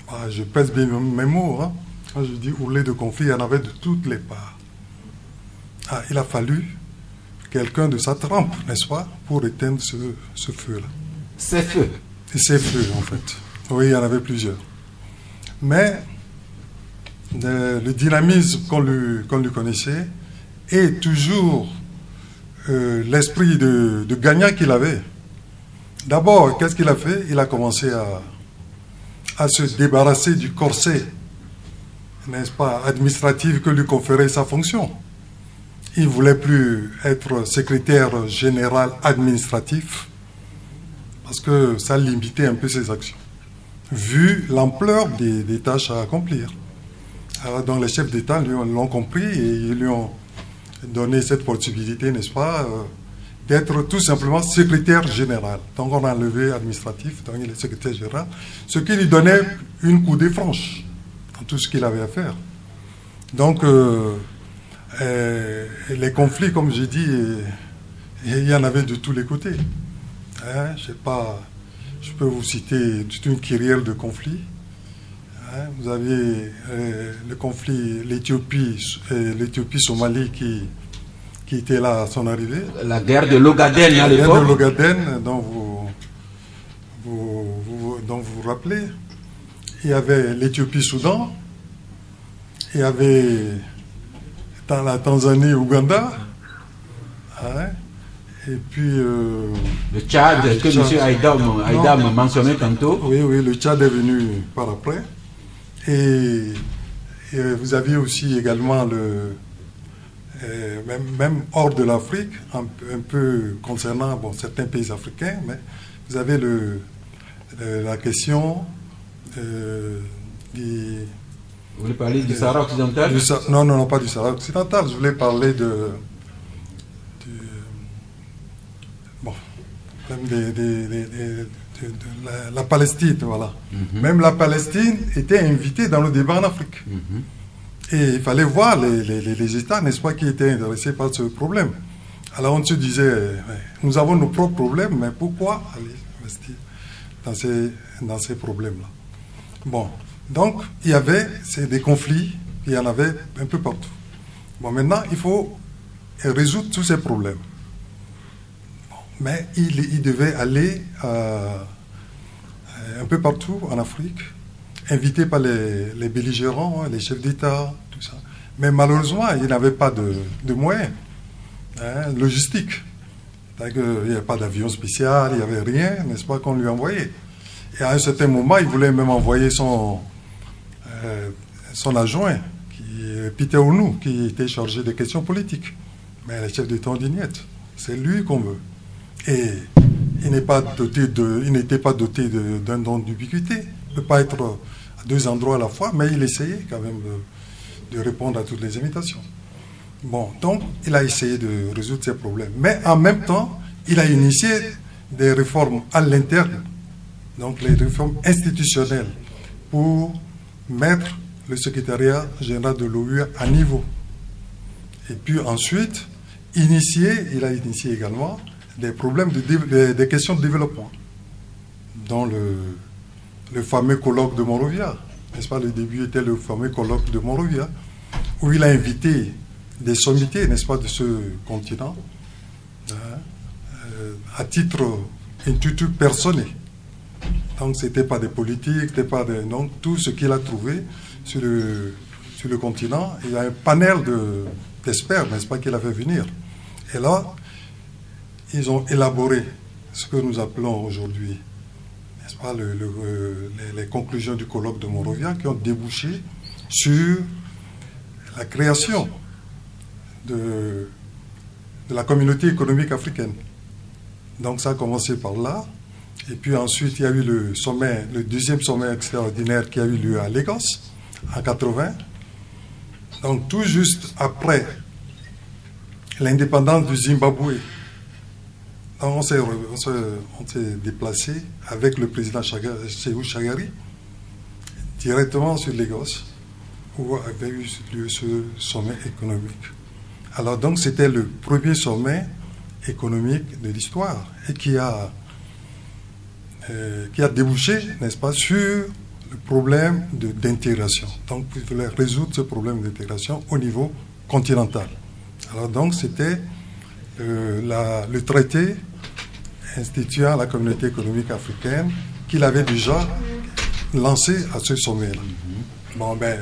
Ah, je pèse bien mes mots. Hein. Quand je dis ourlée de conflits, il y en avait de toutes les parts. Ah, il a fallu quelqu'un de sa trempe, n'est-ce pas, pour éteindre ce feu-là. Ces feux. Ces feux, en fait. Oui, il y en avait plusieurs. Mais le dynamisme qu'on lui connaissait et toujours l'esprit de gagnant qu'il avait. D'abord, qu'est-ce qu'il a fait? Il a commencé à se débarrasser du corset, n'est-ce pas, administratif que lui conférait sa fonction. Il ne voulait plus être secrétaire général administratif parce que ça limitait un peu ses actions, vu l'ampleur des tâches à accomplir. Alors, donc les chefs d'État l'ont compris et ils lui ont donné cette possibilité, n'est-ce pas, d'être tout simplement secrétaire général. Donc on a enlevé administratif, donc il est secrétaire général, ce qui lui donnait une coudée franche dans tout ce qu'il avait à faire. Donc les conflits, comme j'ai dit, il y en avait de tous les côtés. Hein, je peux vous citer toute une kyrielle de conflits. Hein, vous avez le conflit l'Éthiopie-Somalie qui était là à son arrivée. La guerre de l'Ogaden à l'époque. La guerre de l'Ogaden dont vous vous rappelez. Il y avait l'Éthiopie-Soudan. Il y avait dans la Tanzanie, Ouganda. Hein, et puis... le Tchad, que M. Aïdam mentionnait tantôt. Oui, le Tchad est venu par après. Et vous aviez aussi également même hors de l'Afrique, un peu concernant certains pays africains, mais vous avez la question Vous voulez parler du Sahara occidental? Non, pas du Sahara occidental. Je voulais parler de la Palestine, voilà. Même la Palestine était invitée dans le débat en Afrique. Et il fallait voir les États, n'est-ce pas, qui étaient intéressés par ce problème. Alors on se disait, nous avons nos propres problèmes, mais pourquoi aller investir dans ces problèmes-là? Bon, donc il y avait des conflits, il y en avait un peu partout. Bon, maintenant, il faut résoudre tous ces problèmes. Bon, mais il devait aller un peu partout en Afrique, invité par les belligérants, les chefs d'État, tout ça. Mais malheureusement, il n'avait pas de moyens logistiques. Il n'y avait pas d'avion spécial, il n'y avait rien, n'est-ce pas, qu'on lui envoyait. Et à un certain moment, il voulait même envoyer son adjoint, Peter Ounou, qui était chargé des questions politiques. Mais les chefs d'État ont dit niet, c'est lui qu'on veut. Et il n'était pas doté d'un don d'ubiquité. Il ne peut pas être à deux endroits à la fois, mais il essayait quand même de répondre à toutes les invitations. Bon, donc il a essayé de résoudre ces problèmes. Mais en même temps, il a initié des réformes à l'interne, donc les réformes institutionnelles, pour mettre le secrétariat général de l'OU à niveau. Et puis ensuite, il a initié également des problèmes, des questions de développement, dont le fameux colloque de Monrovia. N'est-ce pas, le début était le fameux colloque de Monrovia, où il a invité des sommités, n'est-ce pas, de ce continent, à titre intuitu personnel. Donc, ce n'était pas des politiques, c'était pas donc, tout ce qu'il a trouvé sur le continent. Il y a un panel d'experts, n'est-ce pas, qu'il a fait venir. Et là, ils ont élaboré ce que nous appelons aujourd'hui, n'est-ce pas, les conclusions du colloque de Monrovia, qui ont débouché sur la création de la communauté économique africaine. Donc ça a commencé par là. Et puis ensuite, il y a eu le deuxième sommet extraordinaire qui a eu lieu à Lagos, en 80. Donc tout juste après l'indépendance du Zimbabwe. on s'est déplacé avec le président Sékou Chagari directement sur Lagos, où avait eu lieu ce sommet économique. Alors donc c'était le premier sommet économique de l'histoire et qui a débouché, n'est-ce pas, sur le problème d'intégration. Donc il fallait résoudre ce problème d'intégration au niveau continental. Alors donc c'était le traité instituant la communauté économique africaine qu'il avait déjà lancé à ce sommet-là. Bon, ben,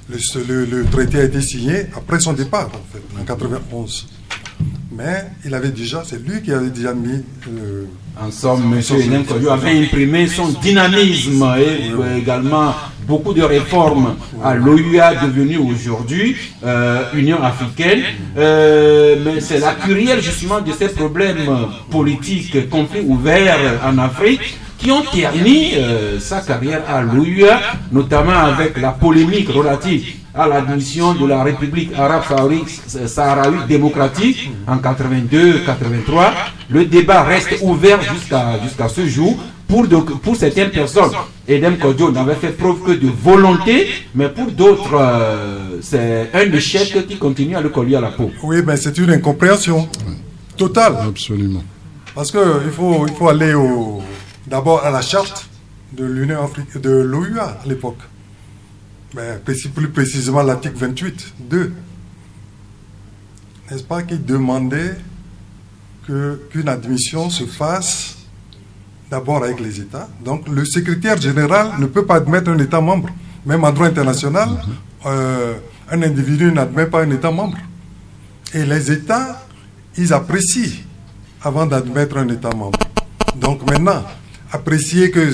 le traité a été signé après son départ, en fait, en 91. Mais il avait déjà, c'est lui qui avait déjà mis... en somme, M. Enem Kojo avait imprimé son dynamisme et également beaucoup de réformes à l'OUA devenue aujourd'hui Union africaine. Mais c'est la kyrielle justement de ces problèmes politiques, conflits ouverts en Afrique, qui ont terni sa carrière à l'OUA, notamment avec la polémique relative à l'admission de la République arabe sahraoui démocratique en 82-83. Le débat reste ouvert jusqu'à ce jour pour certaines personnes. Enem Kojo n'avait fait preuve que de volonté, mais pour d'autres, c'est un échec qui continue à le coller à la peau. Oui, mais c'est une incompréhension totale. Absolument. Parce qu'il faut aller d'abord à la charte de l'Union africaine, de l'OUA à l'époque. Mais plus précisément l'article 28.2, n'est-ce pas, qui demandait qu'une admission se fasse d'abord avec les États. Donc le secrétaire général ne peut pas admettre un État membre. Même en droit international, un individu n'admet pas un État membre. Et les États, ils apprécient avant d'admettre un État membre. Donc maintenant, apprécier que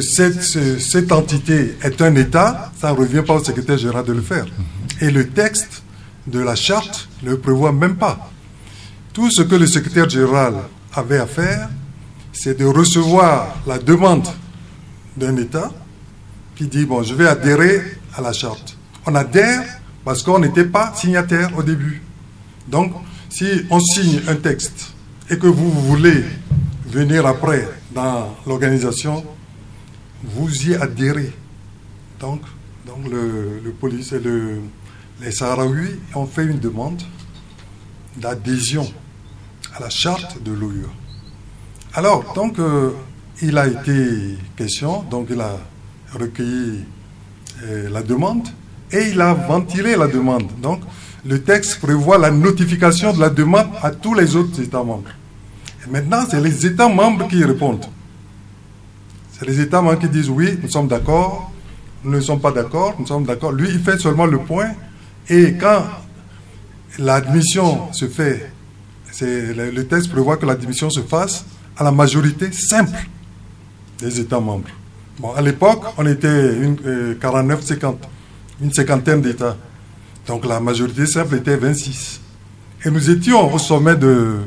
cette entité est un État, ça ne revient pas au secrétaire général de le faire. Et le texte de la charte ne le prévoit même pas. Tout ce que le secrétaire général avait à faire, c'est de recevoir la demande d'un État qui dit, bon, je vais adhérer à la charte. On adhère parce qu'on n'était pas signataire au début. Donc, si on signe un texte et que vous voulez venir après dans l'organisation, vous y adhérez. Donc le police et les Sahraouis ont fait une demande d'adhésion à la charte de l'OUA. Alors, donc, il a été question, donc il a recueilli la demande et il a ventilé la demande. Donc, le texte prévoit la notification de la demande à tous les autres États membres. Et maintenant, c'est les États membres qui répondent. C'est les États membres qui disent oui, nous sommes d'accord, nous ne sommes pas d'accord, nous sommes d'accord. Lui, il fait seulement le point. Et quand l'admission se fait, le texte prévoit que l'admission se fasse à la majorité simple des États membres. Bon, à l'époque, on était 49-50, une cinquantaine d'États. Donc la majorité simple était 26. Et nous étions au sommet de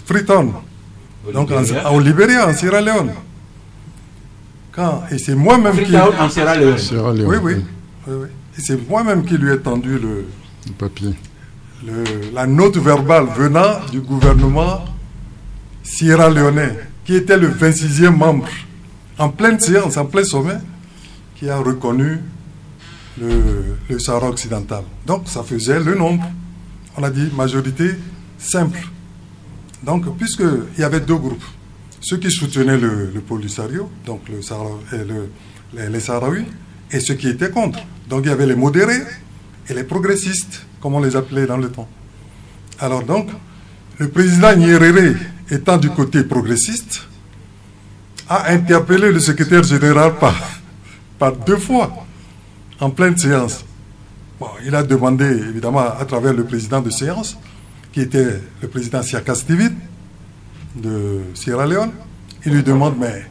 Freetown, donc au Libéria, en Sierra Leone. Et c'est moi-même qui... En Sierra Leone. Oui. Et c'est moi-même qui lui ai tendu le papier. La note verbale venant du gouvernement sierra-léonais, qui était le 26e membre, en pleine séance, en plein sommet, qui a reconnu le Sahara occidental. Donc ça faisait le nombre. On a dit majorité simple. Donc, puisqu'il y avait deux groupes, ceux qui soutenaient le Polisario, donc les Sahraouis, et ceux qui étaient contre. Donc, il y avait les modérés et les progressistes, comme on les appelait dans le temps. Alors donc, le président Nyerere, étant du côté progressiste, a interpellé le secrétaire général par deux fois, en pleine séance. Bon, il a demandé, évidemment, à travers le président de séance, qui était le président Siaka Stevin de Sierra Leone, il lui demande, mais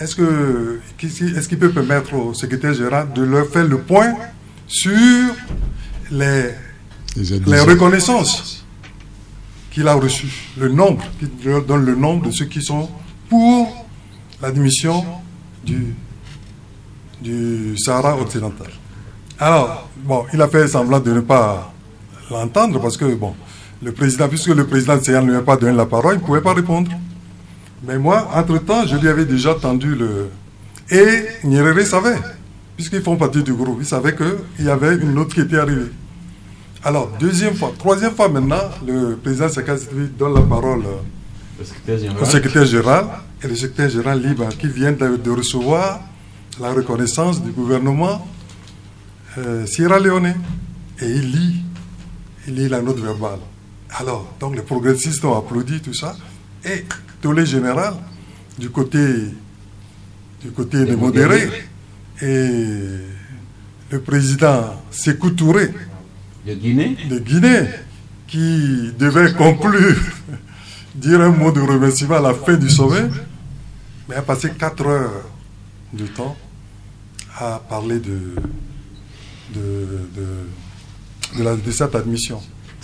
est-ce qu'il peut permettre au secrétaire général de leur faire le point sur les reconnaissances qu'il a reçues, le nombre, qui leur donne le nombre de ceux qui sont pour l'admission du Sahara occidental. Alors, bon, il a fait semblant de ne pas l'entendre parce que, bon, le président, puisque le président de Séan ne lui a pas donné la parole, il ne pouvait pas répondre. Mais moi, entre-temps, je lui avais déjà tendu le... Et Nyerere savait, puisqu'ils font partie du groupe, il savait qu'il y avait une autre qui était arrivée. Alors, troisième fois maintenant, le président Sekazitvi donne la parole au secrétaire général, et le secrétaire général libre qui vient de recevoir la reconnaissance du gouvernement Sierra Leone. Et il lit la note verbale. Alors, donc les progressistes ont applaudi tout ça, et tollé général du côté des modérés, et le président Sékou Touré de Guinée, qui devait conclure, dire un mot de remerciement à la fin du sommet, mais a passé 4 heures de temps à parler de cette admission.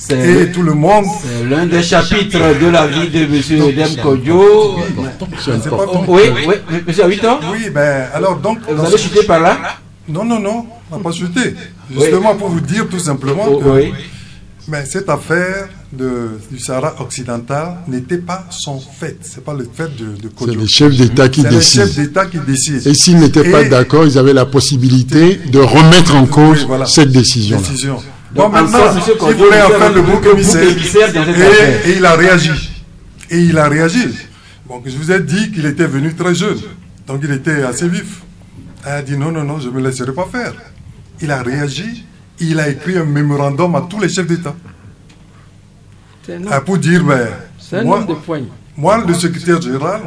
Et tout le monde... C'est l'un des chapitres de la vie de M. Edem Kodjo. Oui, M. a 8 ans. Oui, ben alors donc... Vous allez chuter par là? Non, on n'a pas chuté. Justement pour vous dire tout simplement que mais cette affaire du Sahara occidental n'était pas son fait. Ce n'est pas le fait de Kodjo. C'est les chefs d'État qui décident. C'est les chefs d'État qui décident. Et s'ils n'étaient pas d'accord, ils avaient la possibilité de remettre en cause cette décision-là. Bon, maintenant, il voulait en faire le bouc émissaire et il a réagi. Bon, je vous ai dit qu'il était venu très jeune, donc il était assez vif. Il a dit non, je ne me laisserai pas faire. Il a réagi, il a écrit un mémorandum à tous les chefs d'État. Pour dire, moi, le secrétaire général,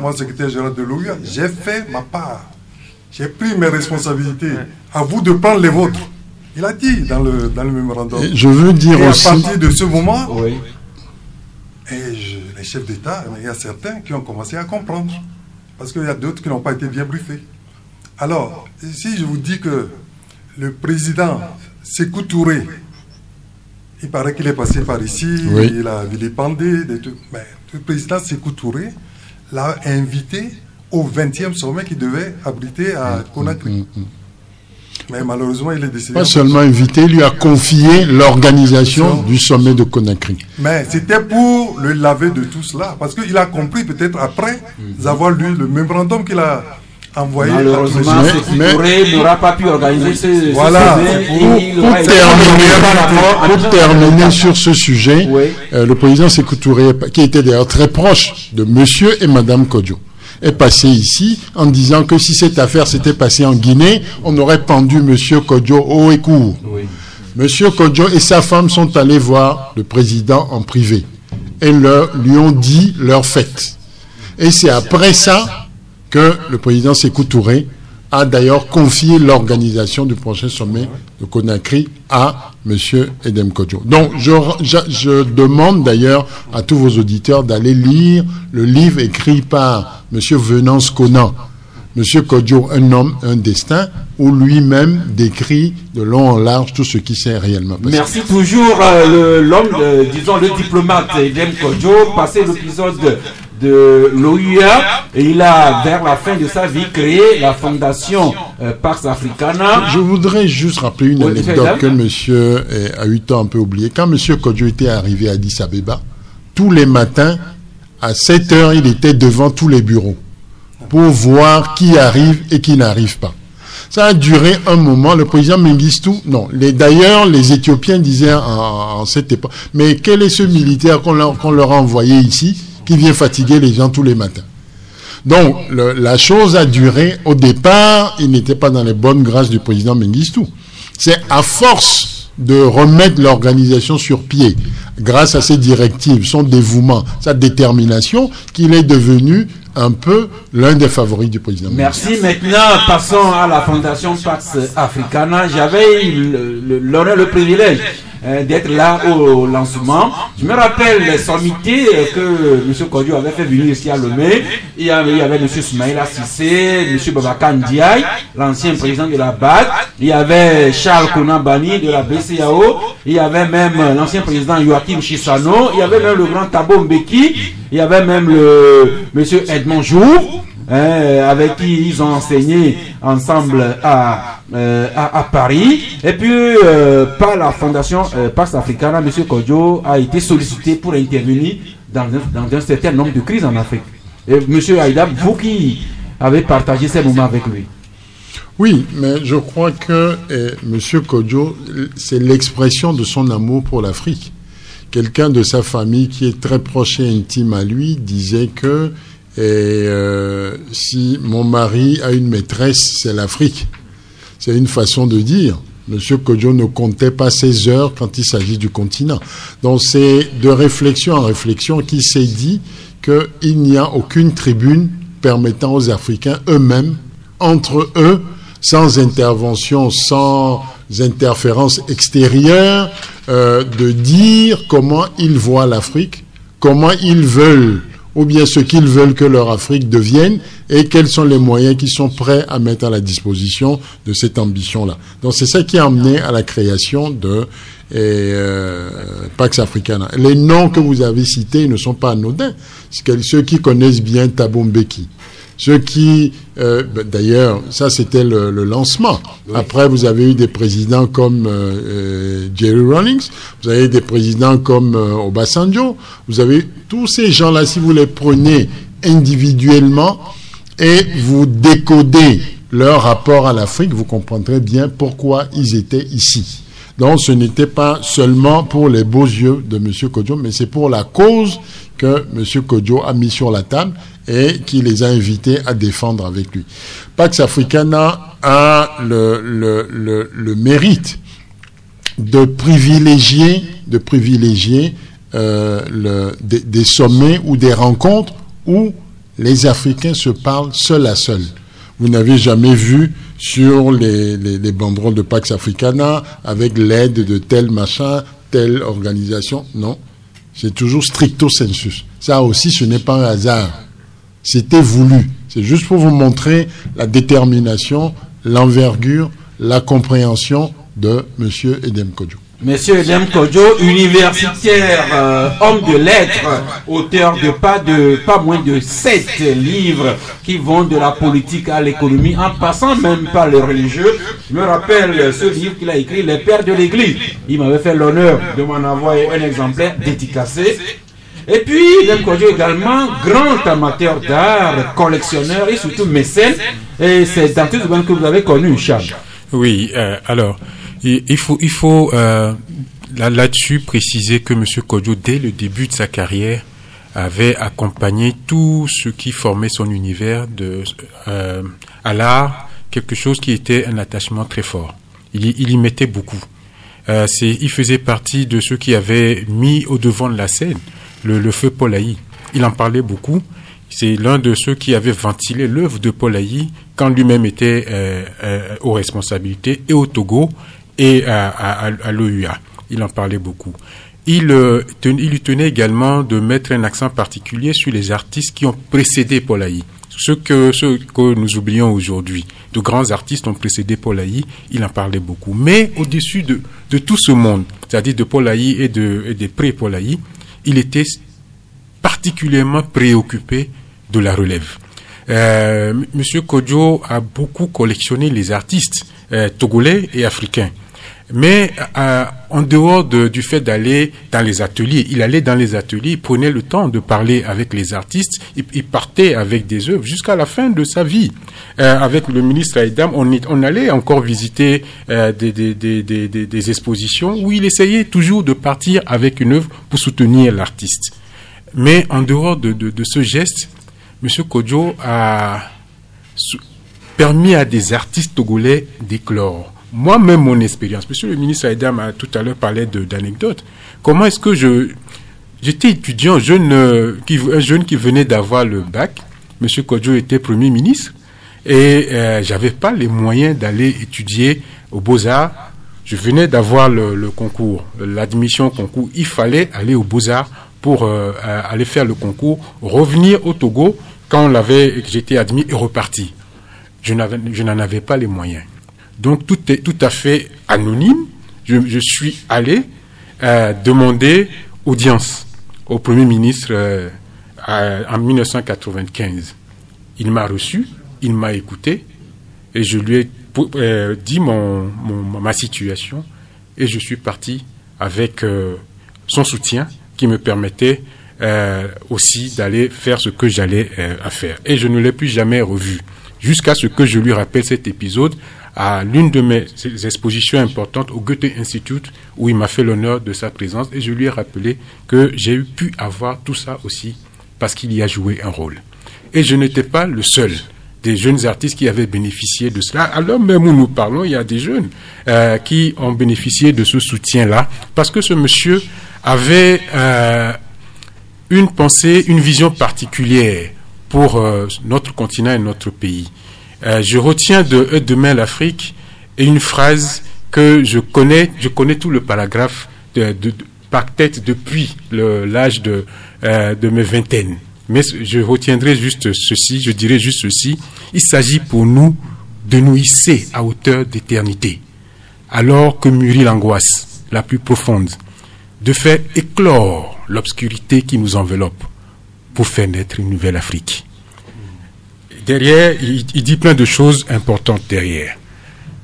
de l'OUA, j'ai fait ma part. J'ai pris mes responsabilités. À vous de prendre les vôtres. Il a dit dans le mémorandum. Et je veux dire aussi... à partir de ce moment, les chefs d'État, il y a certains qui ont commencé à comprendre. Parce qu'il y a d'autres qui n'ont pas été bien briefés. Alors, si je vous dis que le président Sékou Touré, il paraît qu'il est passé par ici, il a vilipendé, mais le président Sékou Touré l'a invité au 20e sommet qui devait abriter à Conakry. Mais malheureusement, il est décédé. Pas seulement invité, il lui a confié l'organisation du sommet de Conakry. Mais c'était pour le laver de tout cela. Parce qu'il a compris peut-être après avoir lu le mémorandum qu'il a envoyé. Malheureusement, Sékou Touré n'aura pas pu organiser ce voilà. Pour terminer sur ce sujet, le président Sékou Touré, qui était d'ailleurs très proche de monsieur et madame Kodjo, est passé ici en disant que si cette affaire s'était passée en Guinée, on aurait pendu M. Kodjo haut et court. M. Kodjo et sa femme sont allés voir le président en privé et lui ont dit leur fête. Et c'est après ça que le président Sékou Touré a d'ailleurs confié l'organisation du prochain sommet de Conakry à M. Edem Kodjo. Donc, je demande d'ailleurs à tous vos auditeurs d'aller lire le livre écrit par M. Venance Conan, M. Kodjo, un homme, un destin, où lui-même décrit de long en large tout ce qui s'est réellement passé. Merci toujours l'homme, disons le diplomate Edem Kodjo, passé l'épisode de l'OUA, et il a, vers la fin de sa vie, créé la fondation Pax Africana. Je voudrais juste rappeler une anecdote que monsieur a eu temps un peu oublié. Quand monsieur Kodjo était arrivé à Addis Abeba, tous les matins, à 7 heures, il était devant tous les bureaux pour voir qui arrive et qui n'arrive pas. Ça a duré un moment. Le président Mengistu, d'ailleurs, les Éthiopiens disaient en cette époque, mais quel est ce militaire qu'on leur a envoyé ici, qui vient fatiguer les gens tous les matins? Donc, la chose a duré. Au départ, il n'était pas dans les bonnes grâces du président Mengistu. C'est à force de remettre l'organisation sur pied, grâce à ses directives, son dévouement, sa détermination, qu'il est devenu un peu l'un des favoris du président. Merci. Maintenant, passons à la fondation Pax Africana. J'avais eu l'honneur, le privilège d'être là au lancement. Je me rappelle les sommités que M. Kodjo avait fait venir ici à Lomé. Il y avait M. Soumaïla Sissé, M. Babacar Ndiaye, l'ancien président de la BAD. Il y avait Charles Konambani de la BCAO. Il y avait même l'ancien président Joachim Chissano. Il y avait même le grand Thabo Mbeki. Il y avait même M. Edmond Jour, avec qui ils ont enseigné ensemble à Paris. Et puis, par la fondation Pax Africana, M. Kodjo a été sollicité pour intervenir dans un certain nombre de crises en Afrique. Et M. Aïda, vous qui avez partagé ces moments avec lui. Oui, mais je crois que M. Kodjo, c'est l'expression de son amour pour l'Afrique. Quelqu'un de sa famille qui est très proche et intime à lui disait que si mon mari a une maîtresse, c'est l'Afrique. C'est une façon de dire. M. Kodjo ne comptait pas ses heures quand il s'agit du continent. Donc c'est de réflexion en réflexion qu'il s'est dit qu'il n'y a aucune tribune permettant aux Africains eux-mêmes, entre eux, sans intervention, sans interférence extérieure, de dire comment ils voient l'Afrique, comment ils veulent, ou bien ce qu'ils veulent que leur Afrique devienne, et quels sont les moyens qu'ils sont prêts à mettre à la disposition de cette ambition-là. Donc c'est ça qui a amené à la création de Pax Africana. Les noms que vous avez cités ne sont pas anodins. Ceux qui connaissent bien Thabo Mbeki, ceux qui, d'ailleurs, ça c'était le lancement. Oui. Après, vous avez eu des présidents comme Jerry Rawlings, vous avez eu des présidents comme Obasanjo, vous avez tous ces gens-là, si vous les prenez individuellement et vous décodez leur rapport à l'Afrique, vous comprendrez bien pourquoi ils étaient ici. Donc, ce n'était pas seulement pour les beaux yeux de M. Kodjo, mais c'est pour la cause que M. Kodjo a mis sur la table et qui les a invités à défendre avec lui. Pax Africana a le mérite de privilégier des sommets ou des rencontres où les Africains se parlent seul à seul. Vous n'avez jamais vu sur les banderoles de Pax Africana avec l'aide de tel machin, telle organisation. Non, c'est toujours stricto sensus. Ça aussi, ce n'est pas un hasard. C'était voulu. C'est juste pour vous montrer la détermination, l'envergure, la compréhension de M. Edem Kodjo. Monsieur Edem Kodjo, universitaire, homme de lettres, auteur de pas moins de 7 livres qui vont de la politique à l'économie, en passant même par les religieux. Je me rappelle ce livre qu'il a écrit, Les Pères de l'Église. Il m'avait fait l'honneur de m'en envoyer un exemplaire dédicacé. Et puis, Edem Kodjo également, grand amateur d'art, collectionneur et surtout mécène. Et c'est dans tout ce domaine que vous avez connu, Charles. Oui, alors... Il faut là-dessus préciser que M. Kodjo, dès le début de sa carrière, avait accompagné tout ce qui formait son univers à l'art, quelque chose qui était un attachement très fort. Il y mettait beaucoup. Il faisait partie de ceux qui avaient mis au devant de la scène le feu Paul Haï. Il en parlait beaucoup. C'est l'un de ceux qui avait ventilé l'œuvre de Paul Haï quand lui-même était aux responsabilités et au Togo et à l'OUA. Il en parlait beaucoup. Il lui tenait également de mettre un accent particulier sur les artistes qui ont précédé Paul Haï. Ce que nous oublions aujourd'hui. De grands artistes ont précédé Paul Haï, il en parlait beaucoup. Mais au-dessus de tout ce monde, c'est-à-dire de Paul Haï et des pré-Paul Haï, il était particulièrement préoccupé de la relève. Monsieur Kodjo a beaucoup collectionné les artistes togolais et africains. Mais en dehors du fait d'aller dans les ateliers, il allait dans les ateliers, il prenait le temps de parler avec les artistes, il partait avec des œuvres jusqu'à la fin de sa vie. Avec le ministre Aïdam, on allait encore visiter des expositions où il essayait toujours de partir avec une œuvre pour soutenir l'artiste. Mais en dehors de ce geste, M. Kodjo a permis à des artistes togolais d'éclore. Moi-même, mon expérience, monsieur le ministre Aïdam a tout à l'heure parlé d'anecdotes. Comment est-ce que j'étais étudiant, un jeune qui venait d'avoir le bac, monsieur Kodjo était Premier ministre, et j'avais pas les moyens d'aller étudier aux Beaux-Arts. Je venais d'avoir le concours, l'admission au concours. Il fallait aller aux Beaux-Arts pour aller faire le concours, revenir au Togo quand j'étais admis et repartir. Je n'en avais pas les moyens. Donc tout est tout à fait anonyme. Je suis allé demander audience au Premier ministre en 1995. Il m'a reçu, il m'a écouté. et je lui ai dit ma situation, et je suis parti avec son soutien qui me permettait aussi d'aller faire ce que j'allais à faire. Et je ne l'ai plus jamais revu, jusqu'à ce que je lui rappelle cet épisode à l'une de mes expositions importantes au Goethe Institute, où il m'a fait l'honneur de sa présence, et je lui ai rappelé que j'ai pu avoir tout ça aussi parce qu'il y a joué un rôle. Et je n'étais pas le seul des jeunes artistes qui avaient bénéficié de cela. Alors même où nous parlons, il y a des jeunes qui ont bénéficié de ce soutien-là, parce que ce monsieur avait une pensée, une vision particulière pour notre continent et notre pays. Je retiens de Demain l'Afrique et une phrase que je connais tout le paragraphe par tête depuis l'âge de mes vingtaines. Mais je retiendrai juste ceci, je dirai juste ceci. Il s'agit pour nous de nous hisser à hauteur d'éternité, alors que mûrit l'angoisse la plus profonde, de faire éclore l'obscurité qui nous enveloppe pour faire naître une nouvelle Afrique. Derrière, il dit plein de choses importantes derrière.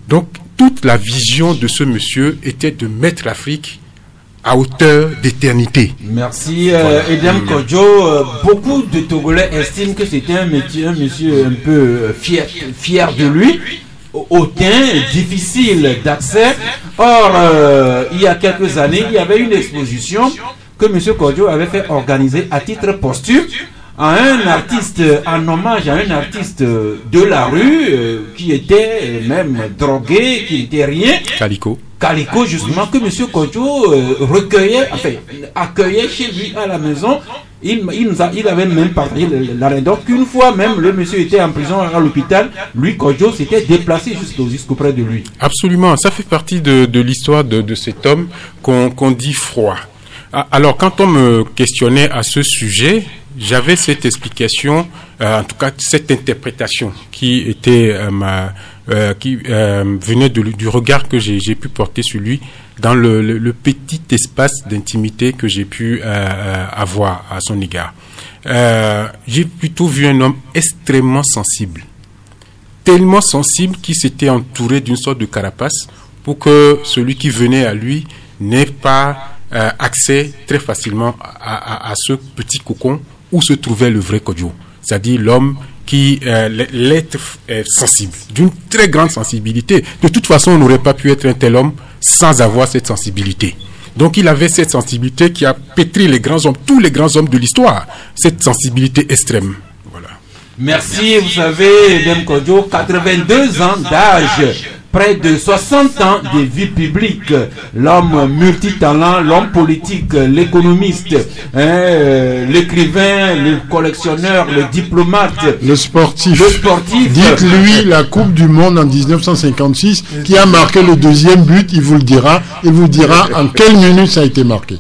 Donc, toute la vision de ce monsieur était de mettre l'Afrique à hauteur d'éternité. Merci, Edem Kodjo. Beaucoup de Togolais estiment que c'était un monsieur un peu fier de lui, hautain, difficile d'accès. Or, il y a quelques années, il y avait une exposition que monsieur Kodjo avait fait organiser à titre posthume à un artiste, en hommage à un artiste de la rue qui était même drogué, qui n'était rien. Calico, justement, que M. Kodjo accueillait chez lui à la maison. Il avait même partagé l'anecdote qu'une fois même, le monsieur était en prison à l'hôpital. Lui, Kodjo, s'était déplacé jusqu'auprès de lui. Absolument, ça fait partie de l'histoire de cet homme qu'on dit froid. Alors, quand on me questionnait à ce sujet, j'avais cette explication, en tout cas cette interprétation qui était qui venait du regard que j'ai pu porter sur lui dans le petit espace d'intimité que j'ai pu avoir à son égard. J'ai plutôt vu un homme extrêmement sensible, tellement sensible qu'il s'était entouré d'une sorte de carapace pour que celui qui venait à lui n'ait pas accès très facilement à ce petit cocon où se trouvait le vrai Kodjo, c'est-à-dire l'homme l'être sensible, d'une très grande sensibilité. De toute façon, on n'aurait pas pu être un tel homme sans avoir cette sensibilité. Donc il avait cette sensibilité qui a pétri les grands hommes, tous les grands hommes de l'histoire, cette sensibilité extrême. Voilà. Merci, vous savez, Edem Kodjo, 82 ans d'âge, près de 60 ans de vie publique, l'homme multitalent, l'homme politique, l'économiste, l'écrivain, le collectionneur, le diplomate, le sportif. Dites-lui la Coupe du Monde en 1956 qui a marqué le deuxième but, il vous dira en quelle minute ça a été marqué.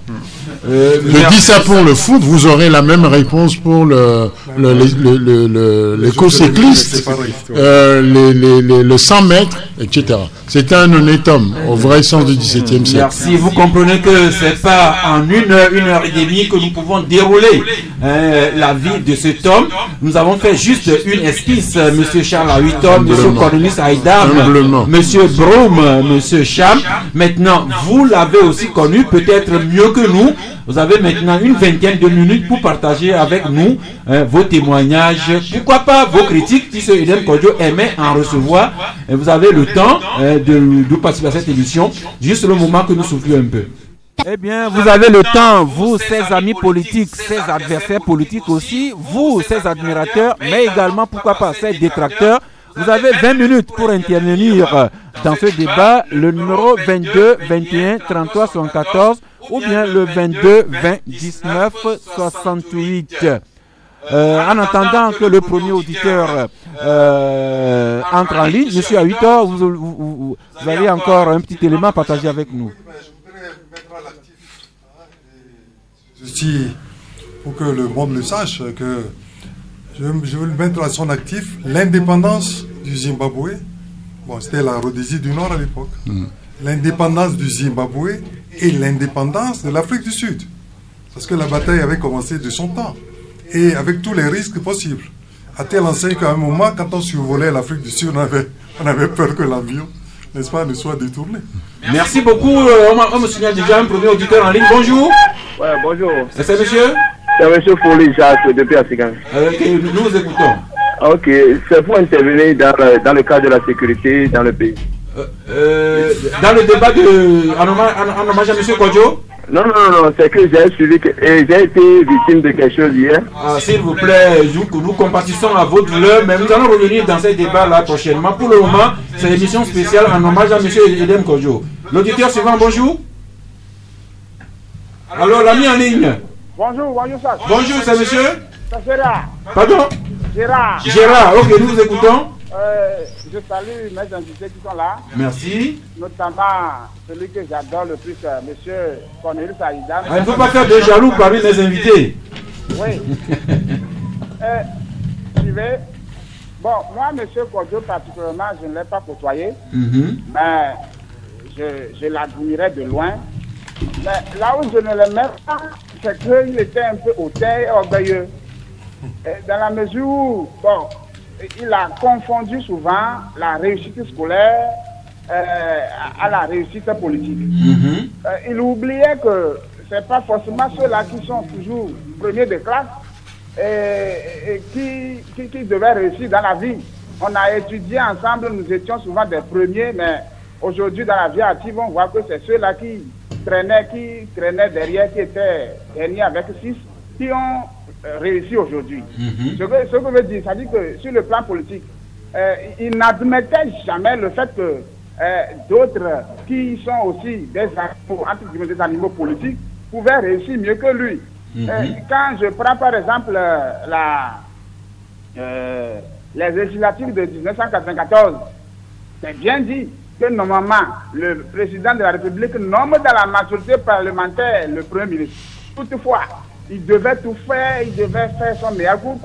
Je dis ça pour le foot, vous aurez la même réponse pour l'éco-cycliste, le 100 mètres, etc. C'est un honnête homme, au vrai sens du XVIIe siècle. Merci, vous comprenez que c'est pas en une heure et demie que nous pouvons dérouler la vie de cet homme. Nous avons fait juste une esquisse, monsieur Charles Ahuiton, monsieur Cornelis Haïdam, monsieur Brome, monsieur Cham. Maintenant, vous l'avez aussi connu, peut-être mieux que nous. Vous avez maintenant une vingtaine de minutes pour partager avec nous vos témoignages, pourquoi pas vos critiques, si ce Edem Kodjo aimait en recevoir. Vous avez le temps de participer à cette émission, juste le moment que nous soufflions un peu. Eh bien, vous avez le temps, vous, ces amis politiques, ces adversaires politiques aussi, vous, ces admirateurs, mais également, pourquoi pas, ces détracteurs. Vous avez 20 minutes pour intervenir dans ce débat, le numéro 22 21 33 74 ou bien le 22 20 19 68. En attendant que le premier auditeur entre en ligne, monsieur Ahuiton, vous avez encore un petit élément à partager avec nous. Je suis, pour que le monde le sache, que je veux le mettre à son actif, l'indépendance du Zimbabwe. Bon, c'était la Rhodésie du Nord à l'époque. L'indépendance du Zimbabwe et l'indépendance de l'Afrique du Sud. Parce que la bataille avait commencé de son temps. Et avec tous les risques possibles. À tel enseigne qu'à un moment, quand on survolait l'Afrique du Sud, on avait peur que l'avion, n'est-ce pas, ne soit détourné. Merci beaucoup. On me signale déjà un premier auditeur en ligne. Bonjour. Ouais, bonjour. C'est monsieur? C'est monsieur Folie Jacques depuis Asigan. Ok, nous vous écoutons. Ok, c'est pour intervenir dans le cadre de la sécurité dans le pays. Dans le débat en hommage à monsieur Kodjo? Non, c'est que j'ai suivi et j'ai été victime de quelque chose hier. S'il vous plaît, nous compatissons à votre douleur, mais nous allons revenir dans ces débats-là prochainement. Pour le moment, c'est l'émission spéciale en hommage à monsieur Edem Kodjo. L'auditeur suivant, bonjour. Alors, l'ami en ligne. Bonjour, ça. Bonjour, c'est monsieur? C'est Gérard. Pardon? Gérard, ok, nous vous écoutons. Je salue mes invités qui sont là. Merci. Notamment celui que j'adore le plus, monsieur Cornelius Aïda. Il ne faut pas faire de jaloux parmi mes invités. Oui. Bon, moi, monsieur Kodjo, particulièrement, je ne l'ai pas côtoyé. Mais je l'admirais de loin. Mais là où je ne l'aimais pas, c'est qu'il était un peu hautain et orgueilleux. Dans la mesure où, bon, il a confondu souvent la réussite scolaire à la réussite politique. Il oubliait que ce n'est pas forcément ceux-là qui sont toujours premiers de classe et qui devaient réussir dans la vie. On a étudié ensemble, nous étions souvent des premiers, mais aujourd'hui dans la vie active, on voit que c'est ceux-là qui traînaient derrière, qui étaient derniers avec 6, qui ont réussi aujourd'hui. Ce que je veux dire, ça dit que sur le plan politique, il n'admettait jamais le fait que d'autres qui sont aussi des animaux, entre guillemets, des animaux politiques pouvaient réussir mieux que lui. Quand je prends par exemple les législatives de 1994, c'est bien dit que normalement le président de la République nomme dans la majorité parlementaire le Premier ministre. Toutefois, il devait tout faire, il devait faire son meilleur coup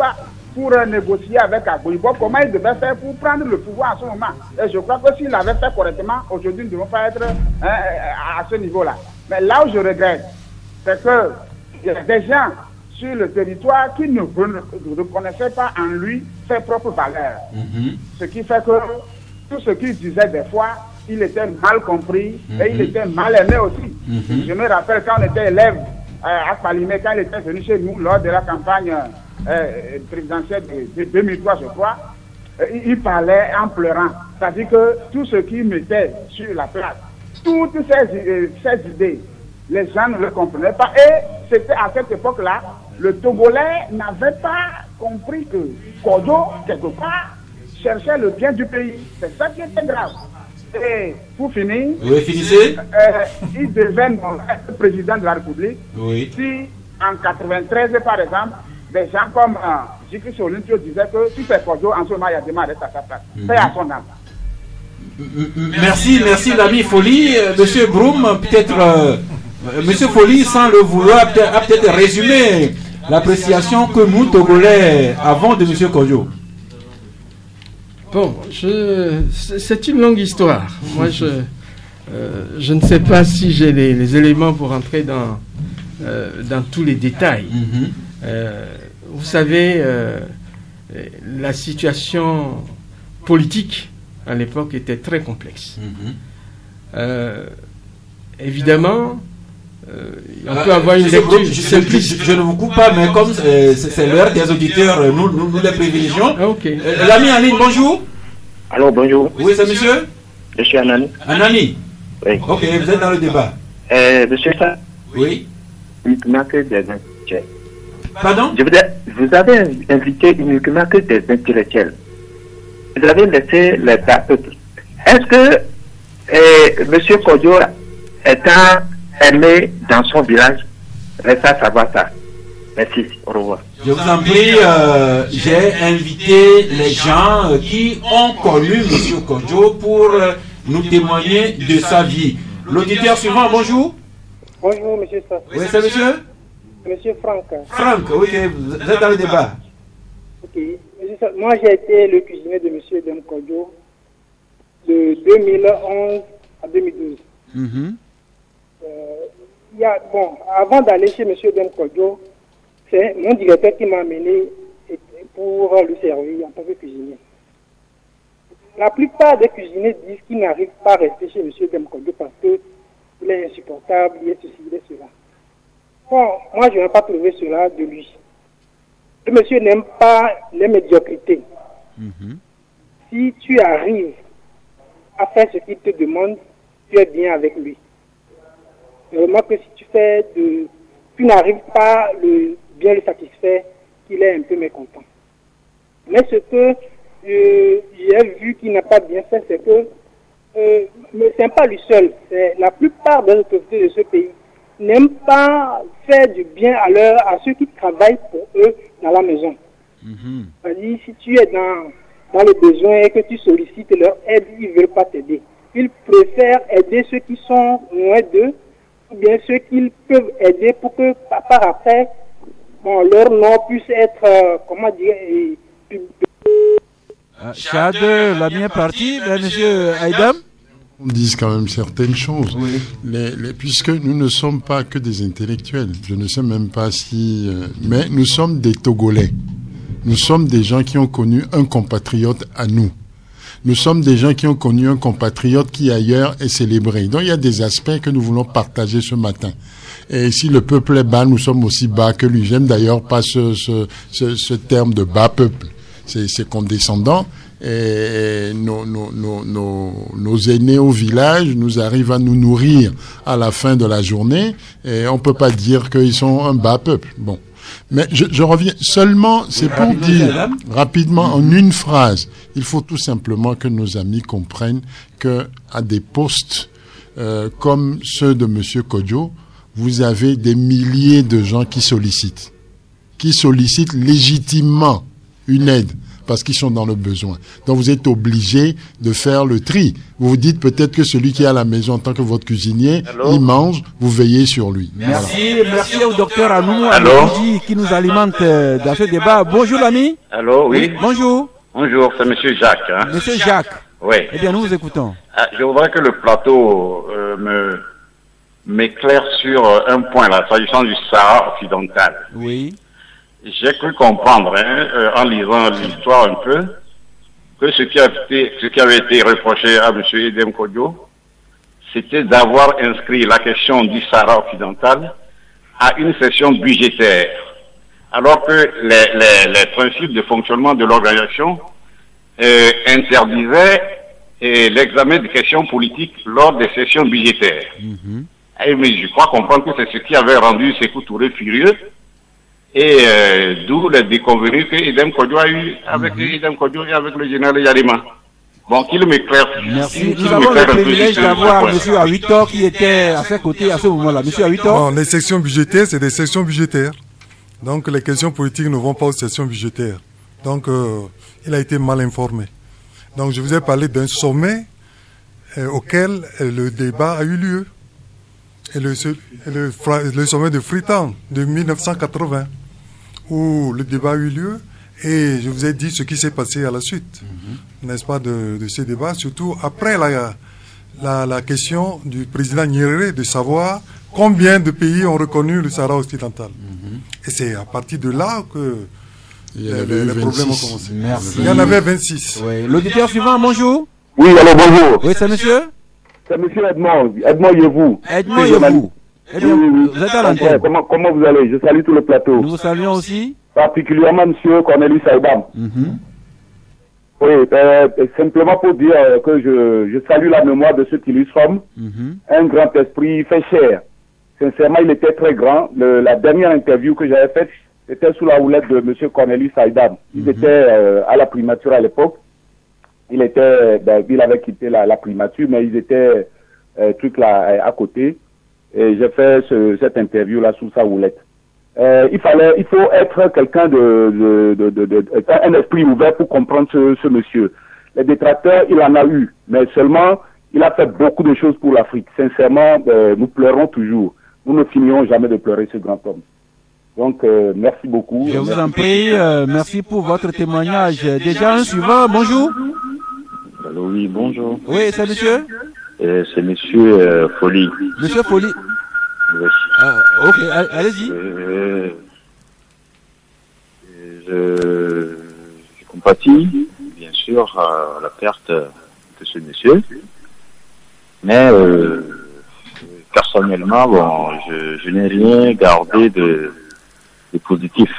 pour négocier avec Agboibo. Comment il devait faire pour prendre le pouvoir en ce moment? Et je crois que s'il l'avait fait correctement, aujourd'hui nous ne devons pas être à ce niveau-là. Mais là où je regrette, c'est qu'il y a des gens sur le territoire qui ne reconnaissaient pas en lui ses propres valeurs. Ce qui fait que tout ce qu'il disait des fois, il était mal compris et il était mal aimé aussi. Je me rappelle quand on était élève à Palimé, quand il était venu chez nous lors de la campagne présidentielle de 2003, je crois, il parlait en pleurant. C'est-à-dire que tout ce qu'il mettait sur la place, toutes ces idées, les gens ne le comprenaient pas. Et c'était à cette époque-là, le Togolais n'avait pas compris que Kodjo, quelque part, cherchait le bien du pays. C'est ça qui était grave. Et pour finir, oui, finissez. Il devait être président de la République. Oui. Si en 93, par exemple, des gens comme J.K. Solintio disaient que si c'est Kodjo, en ce moment, il y a des mal à sa place. Paix à son âme. Merci l'ami Folie. Monsieur Broum, peut-être, Monsieur Folie, sans le vouloir, a peut-être résumé l'appréciation que nous, Togolais, avons de Monsieur Kodjo. Bon, c'est une longue histoire. Moi, je ne sais pas si j'ai les éléments pour entrer dans tous les détails. Vous savez, la situation politique à l'époque était très complexe. Évidemment, on peut avoir une lecture simpliste. Je ne vous coupe pas, mais comme c'est l'heure des auditeurs, nous les privilégions. Okay. L'ami en ligne, bonjour. Allô, bonjour. Oui, c'est monsieur? Je suis Anani. Anani? Oui. Ok, vous êtes dans le débat. Monsieur ça. Oui. Uniquement que des intellectuels. Pardon? Vous avez invité uniquement que des intellectuels. Vous avez laissé les peuples. Est-ce que monsieur Kodjo étant aimé dans son village, reste à savoir ça. Merci, au revoir. Je vous en prie, j'ai invité les gens qui ont connu M. Kodjo pour nous témoigner de sa vie. L'auditeur suivant, bonjour. Bonjour, monsieur. Oui, c'est monsieur? Monsieur Franck. Franck, ok, vous êtes dans le débat. Ok. Moi, j'ai été le cuisinier de monsieur Edem Kodjo de 2011 à 2012. Avant d'aller chez monsieur Edem Kodjo, c'est mon directeur qui m'a amené pour le servir en tant que cuisinier. La plupart des cuisiniers disent qu'ils n'arrivent pas à rester chez M. Deme Kondjo parce qu'il est insupportable, il est ceci, il est cela. Bon, moi je n'ai pas trouvé cela de lui. Le monsieur n'aime pas les médiocrités. Si tu arrives à faire ce qu'il te demande, tu es bien avec lui. Vraiment que si tu n'arrives pas bien le satisfaire, qu'il est un peu mécontent. Mais ce que j'ai vu qu'il n'a pas bien fait, c'est que mais ce n'est pas lui seul. La plupart des autorités de ce pays n'aiment pas faire du bien à ceux qui travaillent pour eux dans la maison. C'est-à-dire, si tu es dans le besoin et que tu sollicites leur aide, ils ne veulent pas t'aider. Ils préfèrent aider ceux qui sont loin d'eux, ou bien ceux qu'ils peuvent aider pour que par après, leur nom puisse être, Chad, la mienne partie, monsieur Aïdam. On dit quand même certaines choses. Oui. Puisque nous ne sommes pas que des intellectuels. Je ne sais même pas si... mais nous sommes des Togolais. Nous sommes des gens qui ont connu un compatriote à nous. Nous sommes des gens qui ont connu un compatriote qui ailleurs est célébré. Donc il y a des aspects que nous voulons partager ce matin. Et si le peuple est bas, nous sommes aussi bas que lui. J'aime d'ailleurs pas ce terme de bas peuple. C'est condescendant. Et nos aînés au village nous arrivent à nous nourrir à la fin de la journée. Et on peut pas dire qu'ils sont un bas peuple. Bon. Mais je reviens seulement, c'est pour dire rapidement en une phrase, il faut tout simplement que nos amis comprennent que à des postes comme ceux de Monsieur Kodjo, vous avez des milliers de gens qui sollicitent légitimement une aide parce qu'ils sont dans le besoin. Donc vous êtes obligé de faire le tri. Vous vous dites peut-être que celui qui est à la maison en tant que votre cuisinier, il mange, vous veillez sur lui. Merci, voilà. Merci au docteur Anou qui nous alimente dans ce débat. Bonjour l'ami. Allô, oui. Bonjour. Bonjour, c'est monsieur Jacques. Hein. Monsieur Jacques. Oui. Eh bien, nous vous écoutons. Je voudrais que le plateau m'éclaire sur un point là, s'agissant du Sahara occidental. Oui. J'ai cru comprendre, en lisant l'histoire un peu, que ce qui avait été reproché à M. Deme Kondjo, c'était d'avoir inscrit la question du Sahara occidental à une session budgétaire, alors que les principes de fonctionnement de l'organisation interdisaient l'examen des questions politiques lors des sessions budgétaires. Mais je crois comprendre que c'est ce qui avait rendu Sékou Touré furieux, et d'où les déconvenus que Deme Kondjo a eu avec Deme Kondjo et avec le général Yarima. Bon, qu'il m'éclaire. Merci. Nous avons le privilège d'avoir M. Awitor qui était à ses côtés à ce moment-là. M. Awitor. Bon, les sections budgétaires, c'est des sections budgétaires. Donc les questions politiques ne vont pas aux sessions budgétaires. Donc il a été mal informé. Donc je vous ai parlé d'un sommet auquel le débat a eu lieu. Et le sommet de Freetown de 1980. Où le débat a eu lieu et je vous ai dit ce qui s'est passé à la suite, n'est-ce pas, de ces débats, surtout après la question du président Nyerere de savoir combien de pays ont reconnu le Sahara occidental. Et c'est à partir de là que les problèmes ont commencé. Merci. Il y en avait 26. Oui. L'auditeur suivant, bonjour. Oui, alors bonjour. Oui, c'est monsieur. C'est monsieur Edmond Yevou. Edmond Yevou. Eh bien, oui. Vous êtes à l'antenne. Comment vous allez? Je salue tout le plateau. Nous vous saluons aussi. Particulièrement monsieur Cornelius Aïdam. Oui, simplement pour dire que je salue la mémoire de ce illustre homme. Un grand esprit fait cher. Sincèrement, il était très grand. La dernière interview que j'avais faite, c'était sous la houlette de monsieur Cornelius Aïdam. Il était à la primature à l'époque. Il avait quitté la primature, mais ils étaient truc là à côté. Et j'ai fait cette interview là sous sa houlette. Il faut être quelqu'un un esprit ouvert pour comprendre ce monsieur. Les détracteurs, il en a eu, mais seulement il a fait beaucoup de choses pour l'Afrique. Sincèrement, nous pleurons toujours. Nous ne finirons jamais de pleurer ce grand homme. Donc, merci beaucoup. Je vous en prie, merci pour votre témoignage. Déjà un suivant, bonjour. Allô, oui, bonjour. Oui, c'est monsieur? C'est monsieur Folie. Monsieur Folie. Oui. Ok, allez-y. Je compatis, bien sûr, sur la perte de ce monsieur. Mais personnellement, bon, je n'ai rien gardé de positif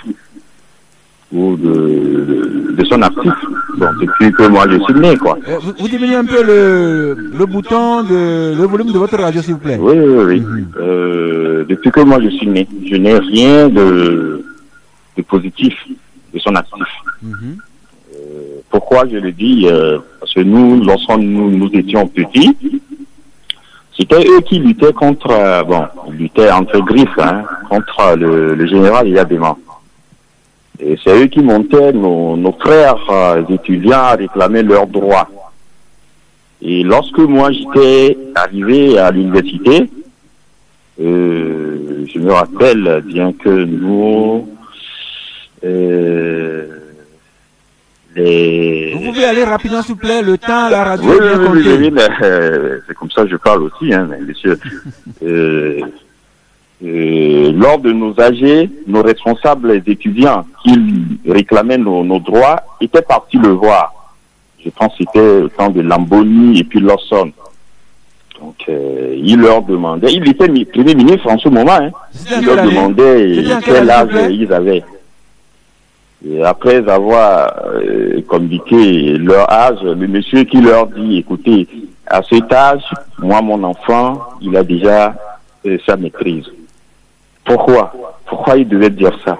ou de son actif. Bon, depuis que moi je suis né, quoi. Vous diminuez un peu le bouton le volume de votre radio, s'il vous plaît. Oui. Depuis que moi je suis né, je n'ai rien de positif de son actif. Pourquoi je le dis? Parce que nous, lorsque nous étions petits, c'était eux qui luttaient contre, luttaient entre griffes, contre le général Yadema. Et c'est eux qui montaient nos frères étudiants à réclamer leurs droits. Et lorsque moi j'étais arrivé à l'université, je me rappelle bien que nous, Vous pouvez aller rapidement, s'il vous plaît, le temps, la radio. Oui, c'est comme ça que je parle aussi, mais monsieur. Lors de nos AG, nos responsables étudiants qui réclamaient nos droits étaient partis le voir. Je pense que c'était au temps de Lamboni et puis Lawson. Donc, il leur demandait, il était premier ministre en ce moment, il leur demandait quel âge ils avaient. Et après avoir communiqué leur âge, le monsieur qui leur dit, écoutez, à cet âge, moi, mon enfant, il a déjà sa maîtrise. Pourquoi ils devaient dire ça?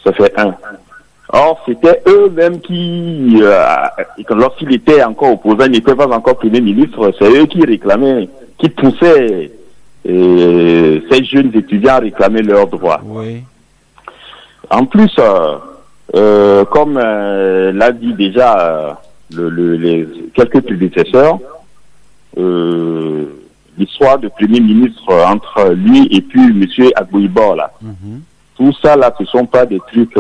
Ça fait un. Or, c'était eux-mêmes qui, lorsqu'il était encore opposant, il n'était pas encore premier ministre, c'est eux qui réclamaient, qui poussaient ces jeunes étudiants à réclamer leurs droits. Oui. En plus, comme l'a dit déjà les quelques prédécesseurs, l'histoire de premier ministre entre lui et puis M. Agbouibor, là. Tout ça, là, ce ne sont pas des trucs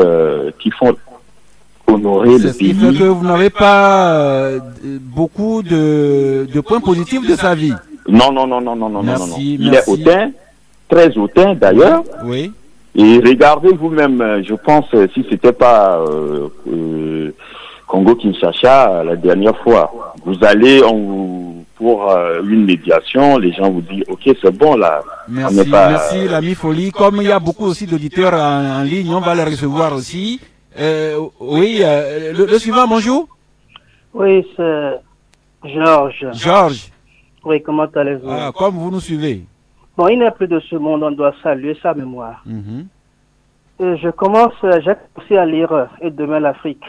qui font honorer le pays. C'est ce qui fait que vous n'avez pas beaucoup de points positifs de sa vie. Non. Merci. Il est hautain, très hautain d'ailleurs. Oui. Et regardez vous-même, je pense, si c'était pas Congo-Kinshasa la dernière fois, vous allez pour une médiation, les gens vous disent, ok, c'est bon là. Merci l'ami Folie. Comme il y a beaucoup aussi d'auditeurs en ligne, on va les recevoir aussi. Oui, le suivant, bonjour. Oui, c'est Georges. Georges. Oui, comment allez-vous? Comme vous nous suivez. Bon, il n'est plus de ce monde, on doit saluer sa mémoire. Et j'ai commencé à lire Et demain l'Afrique.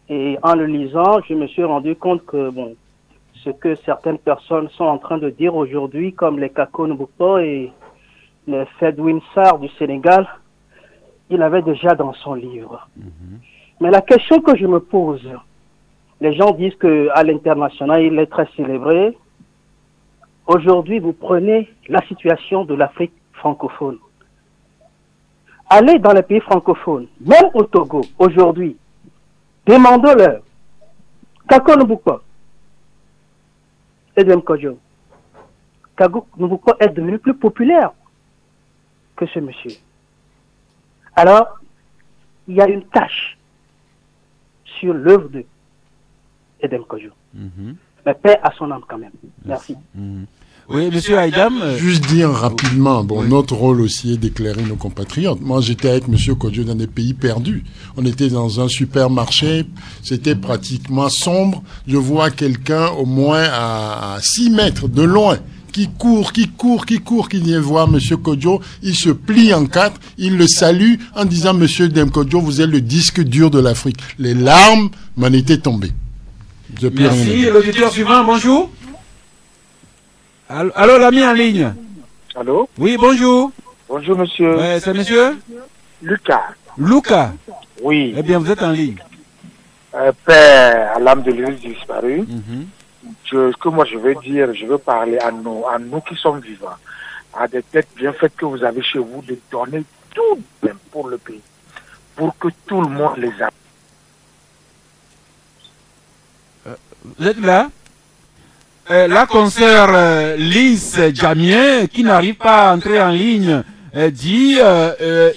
Et en le lisant, je me suis rendu compte que, bon, ce que certaines personnes sont en train de dire aujourd'hui, comme les Kako Nboupo et les Fedwin Sarr du Sénégal, il avait déjà dans son livre. Mais la question que je me pose, les gens disent qu'à l'international, il est très célébré. Aujourd'hui, vous prenez la situation de l'Afrique francophone. Allez dans les pays francophones, même au Togo, aujourd'hui, demandons-leur, Kako Nboupo, Edem Kodjo, Kako Nboupo est devenu plus populaire que ce monsieur. Alors, il y a une tâche sur l'œuvre de Edem Kodjo. Mais paix à son âme quand même. Merci. Oui, monsieur Aïdam. Juste dire rapidement, notre rôle aussi est d'éclairer nos compatriotes. Moi, j'étais avec monsieur Kodjo dans des pays perdus. On était dans un supermarché, c'était pratiquement sombre. Je vois quelqu'un au moins à 6 mètres de loin qui court, qui vient voir monsieur Kodjo. Il se plie en 4, il le salue en disant, monsieur Edem Kodjo, vous êtes le disque dur de l'Afrique. Les larmes m'en étaient tombées. Merci. L'auditeur suivant, bonjour. Allô, l'ami en ligne. Allô? Oui, bonjour. Bonjour, monsieur. C'est monsieur? Lucas. Oui. Eh bien, vous êtes en ligne. Père, à l'âme de l'île disparu, ce que moi je veux dire, je veux parler à nous qui sommes vivants, à des têtes bien faites que vous avez chez vous, de donner tout même pour le pays, pour que tout le monde les a. Vous êtes là? La consoeur Lys Jamien, qui n'arrive pas à entrer en ligne, dit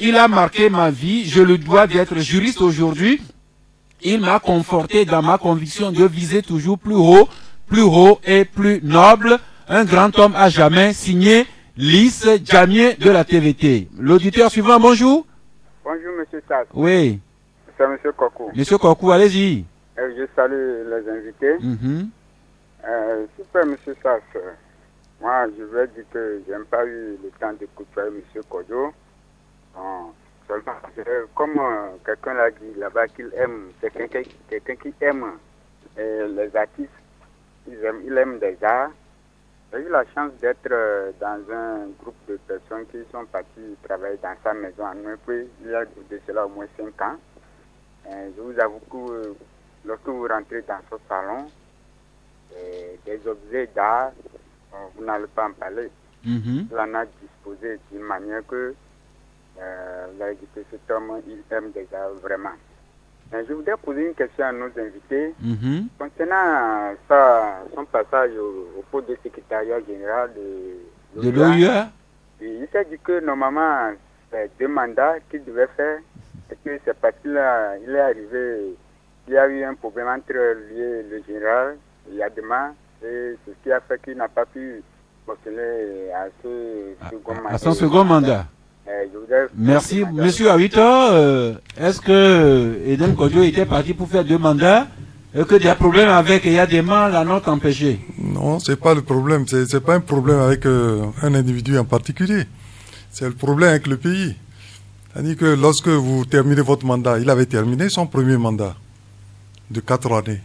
il a marqué ma vie, je le dois d'être juriste aujourd'hui. il m'a conforté dans ma conviction de viser toujours plus haut et plus noble. Un grand homme à jamais, signé Lys Djamié de la TVT. L'auditeur suivant, bonjour. Bonjour, monsieur Sass. Oui. C'est monsieur Kokou. Monsieur Kokou, allez-y. Je salue les invités. Super, monsieur Sass. Moi, je vais dire que je n'ai pas eu le temps de côtoyer monsieur Kodjo. Seulement, comme quelqu'un l'a dit là-bas, qu'il aime, c'est quelqu'un qui aime les artistes, il aime des arts. J'ai eu la chance d'être dans un groupe de personnes qui sont parties travailler dans sa maison à Nouépoué, il y a de cela au moins 5 ans. Je vous avoue que lorsque vous rentrez dans ce salon, des objets d'art, vous n'allez pas en parler. Il en a disposé d'une manière que vous avez dit que cet homme, il aime des arts vraiment. Je voudrais poser une question à nos invités. Concernant son passage au poste de secrétariat général de l'OUA, il s'est dit que normalement, c'est 2 mandats qu'il devait faire. Et que c'est parce qu'il est arrivé, il y a eu un problème entre lui et le général, il y a demain, et c'est ce qui a fait qu'il n'a pas pu postuler à son second mandat. Merci. Monsieur à 8 heures, est-ce que Edem Kodjo était parti pour faire 2 mandats et que des problèmes avec Eyadema l'en ont empêché? Non, c'est pas le problème. C'est pas un problème avec un individu en particulier. C'est le problème avec le pays. C'est-à-dire que lorsque vous terminez votre mandat, il avait terminé son premier mandat de 4 années.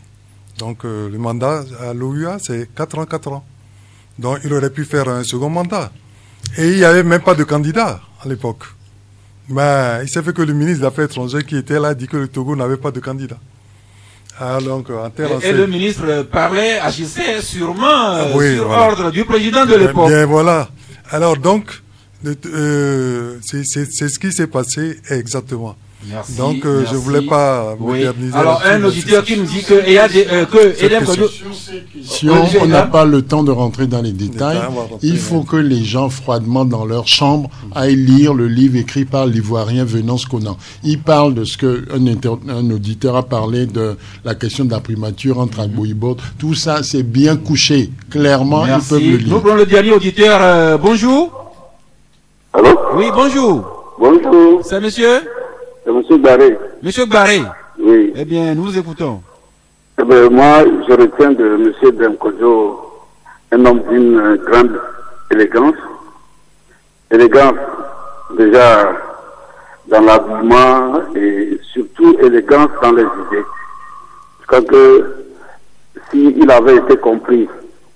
Donc le mandat à l'OUA, c'est 4 ans, 4 ans. Donc il aurait pu faire un second mandat. Et il n'y avait même pas de candidat à l'époque. Mais il s'est fait que le ministre des Affaires étrangères qui était là a dit que le Togo n'avait pas de candidat. Alors, donc, et le ministre parlait, agissait sûrement sur ordre du président de l'époque. Bien voilà. Alors donc, c'est ce qui s'est passé exactement. Merci, donc je voulais pas moderniser. Alors un auditeur qui nous dit que Edem Kodjo, on n'a pas le temps de rentrer dans les détails. Il faut que les gens froidement dans leur chambre aillent lire le livre écrit par l'Ivoirien Venance Conan. Il parle de ce que un auditeur a parlé de la question de la primature entre Agbo-Ibot. Tout ça c'est bien couché. Clairement, ils peuvent le lire. Nous prenons le dernier auditeur. Bonjour. Allô? Oui, bonjour. Bonjour. C'est monsieur? C'est monsieur Barré. Monsieur Barré? Oui. Eh bien, nous vous écoutons. Eh bien, moi, je retiens de monsieur Edem Kodjo un homme d'une grande élégance. Élégance, déjà, dans l'habillement et surtout élégance dans les idées. Je crois que s'il avait été compris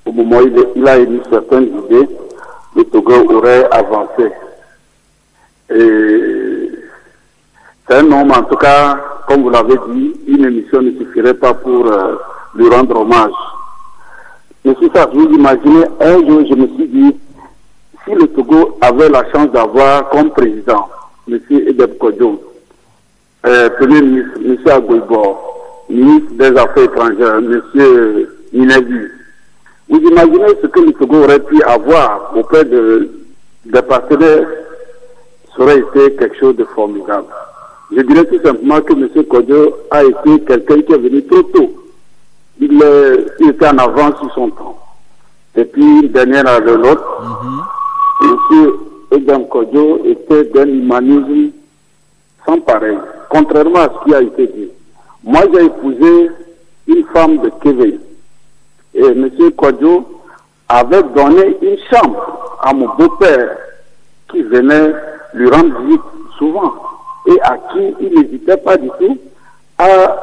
au moment où il a émis certaines idées, le Togo aurait avancé. Et c'est un homme, en tout cas, comme vous l'avez dit, une émission ne suffirait pas pour lui rendre hommage. Monsieur Sarr, vous imaginez, un jour, je me suis dit, si le Togo avait la chance d'avoir comme président monsieur Edem Kodjo, Premier ministre, monsieur Agbo-Ibot, ministre des Affaires étrangères, monsieur Minebu, vous imaginez ce que le Togo aurait pu avoir auprès des partenaires, ça aurait été quelque chose de formidable. Je dirais tout simplement que M. Kodjo a été quelqu'un qui est venu trop tôt. Il était en avance sur son temps. Et puis, une dernière à l'autre, M. Edem Kodjo était d'un humanisme sans pareil, contrairement à ce qui a été dit. Moi, j'ai épousé une femme de Kévé. Et M. Kodjo avait donné une chambre à mon beau-père qui venait lui rendre visite souvent et à qui il n'hésitait pas du tout à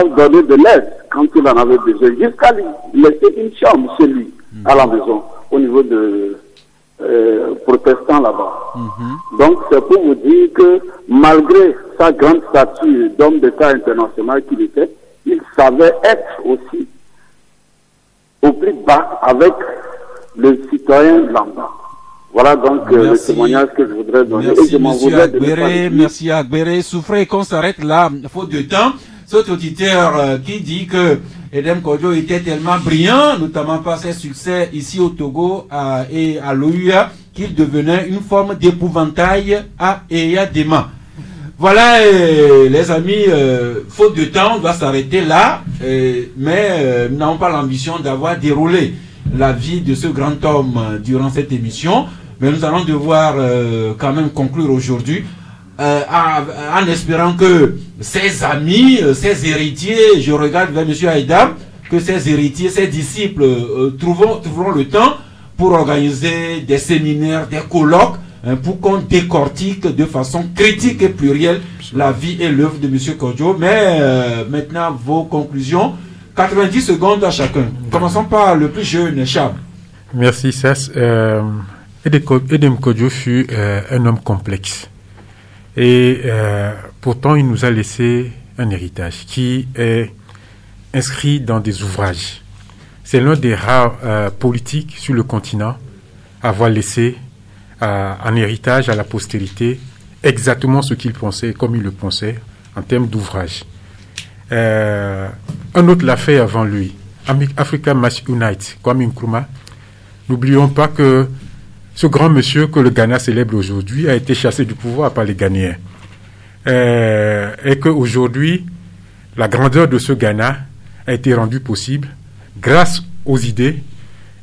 donner de l'aide quand il en avait besoin, jusqu'à lui laisser une chambre chez lui à la maison au niveau de protestants là-bas. Donc c'est pour vous dire que malgré sa grande stature d'homme d'État international qu'il était, il savait être aussi au plus bas avec le citoyen lambda. Voilà donc le témoignage que je voudrais donner. Merci, monsieur Agbéré. Merci, Agbéré. Souffrez qu'on s'arrête là, faute de temps. Cet auditeur qui dit que Edem Kodjo était tellement brillant, notamment par ses succès ici au Togo et à l'OUA, qu'il devenait une forme d'épouvantail à Eyadema. Voilà, les amis, faute de temps, on va s'arrêter là, mais nous n'avons pas l'ambition d'avoir déroulé la vie de ce grand homme durant cette émission, mais nous allons devoir quand même conclure aujourd'hui en espérant que ses amis, ses héritiers, je regarde vers M. Haïdam, que ses héritiers, ses disciples trouveront le temps pour organiser des séminaires, des colloques, pour qu'on décortique de façon critique et plurielle la vie et l'œuvre de M. Kodjo. Mais maintenant, vos conclusions, 90 secondes à chacun. Commençons par le plus jeune, Chab. Merci, Sass. Edem Kodjo fut un homme complexe. Et pourtant, il nous a laissé un héritage qui est inscrit dans des ouvrages. C'est l'un des rares politiques sur le continent à avoir laissé en héritage à la postérité exactement ce qu'il pensait et comme il le pensait en termes d'ouvrage. Un autre l'a fait avant lui, Africa Must Unite, Kwame Nkrumah. N'oublions pas que ce grand monsieur que le Ghana célèbre aujourd'hui a été chassé du pouvoir par les Ghanéens. Et qu'aujourd'hui, la grandeur de ce Ghana a été rendue possible grâce aux idées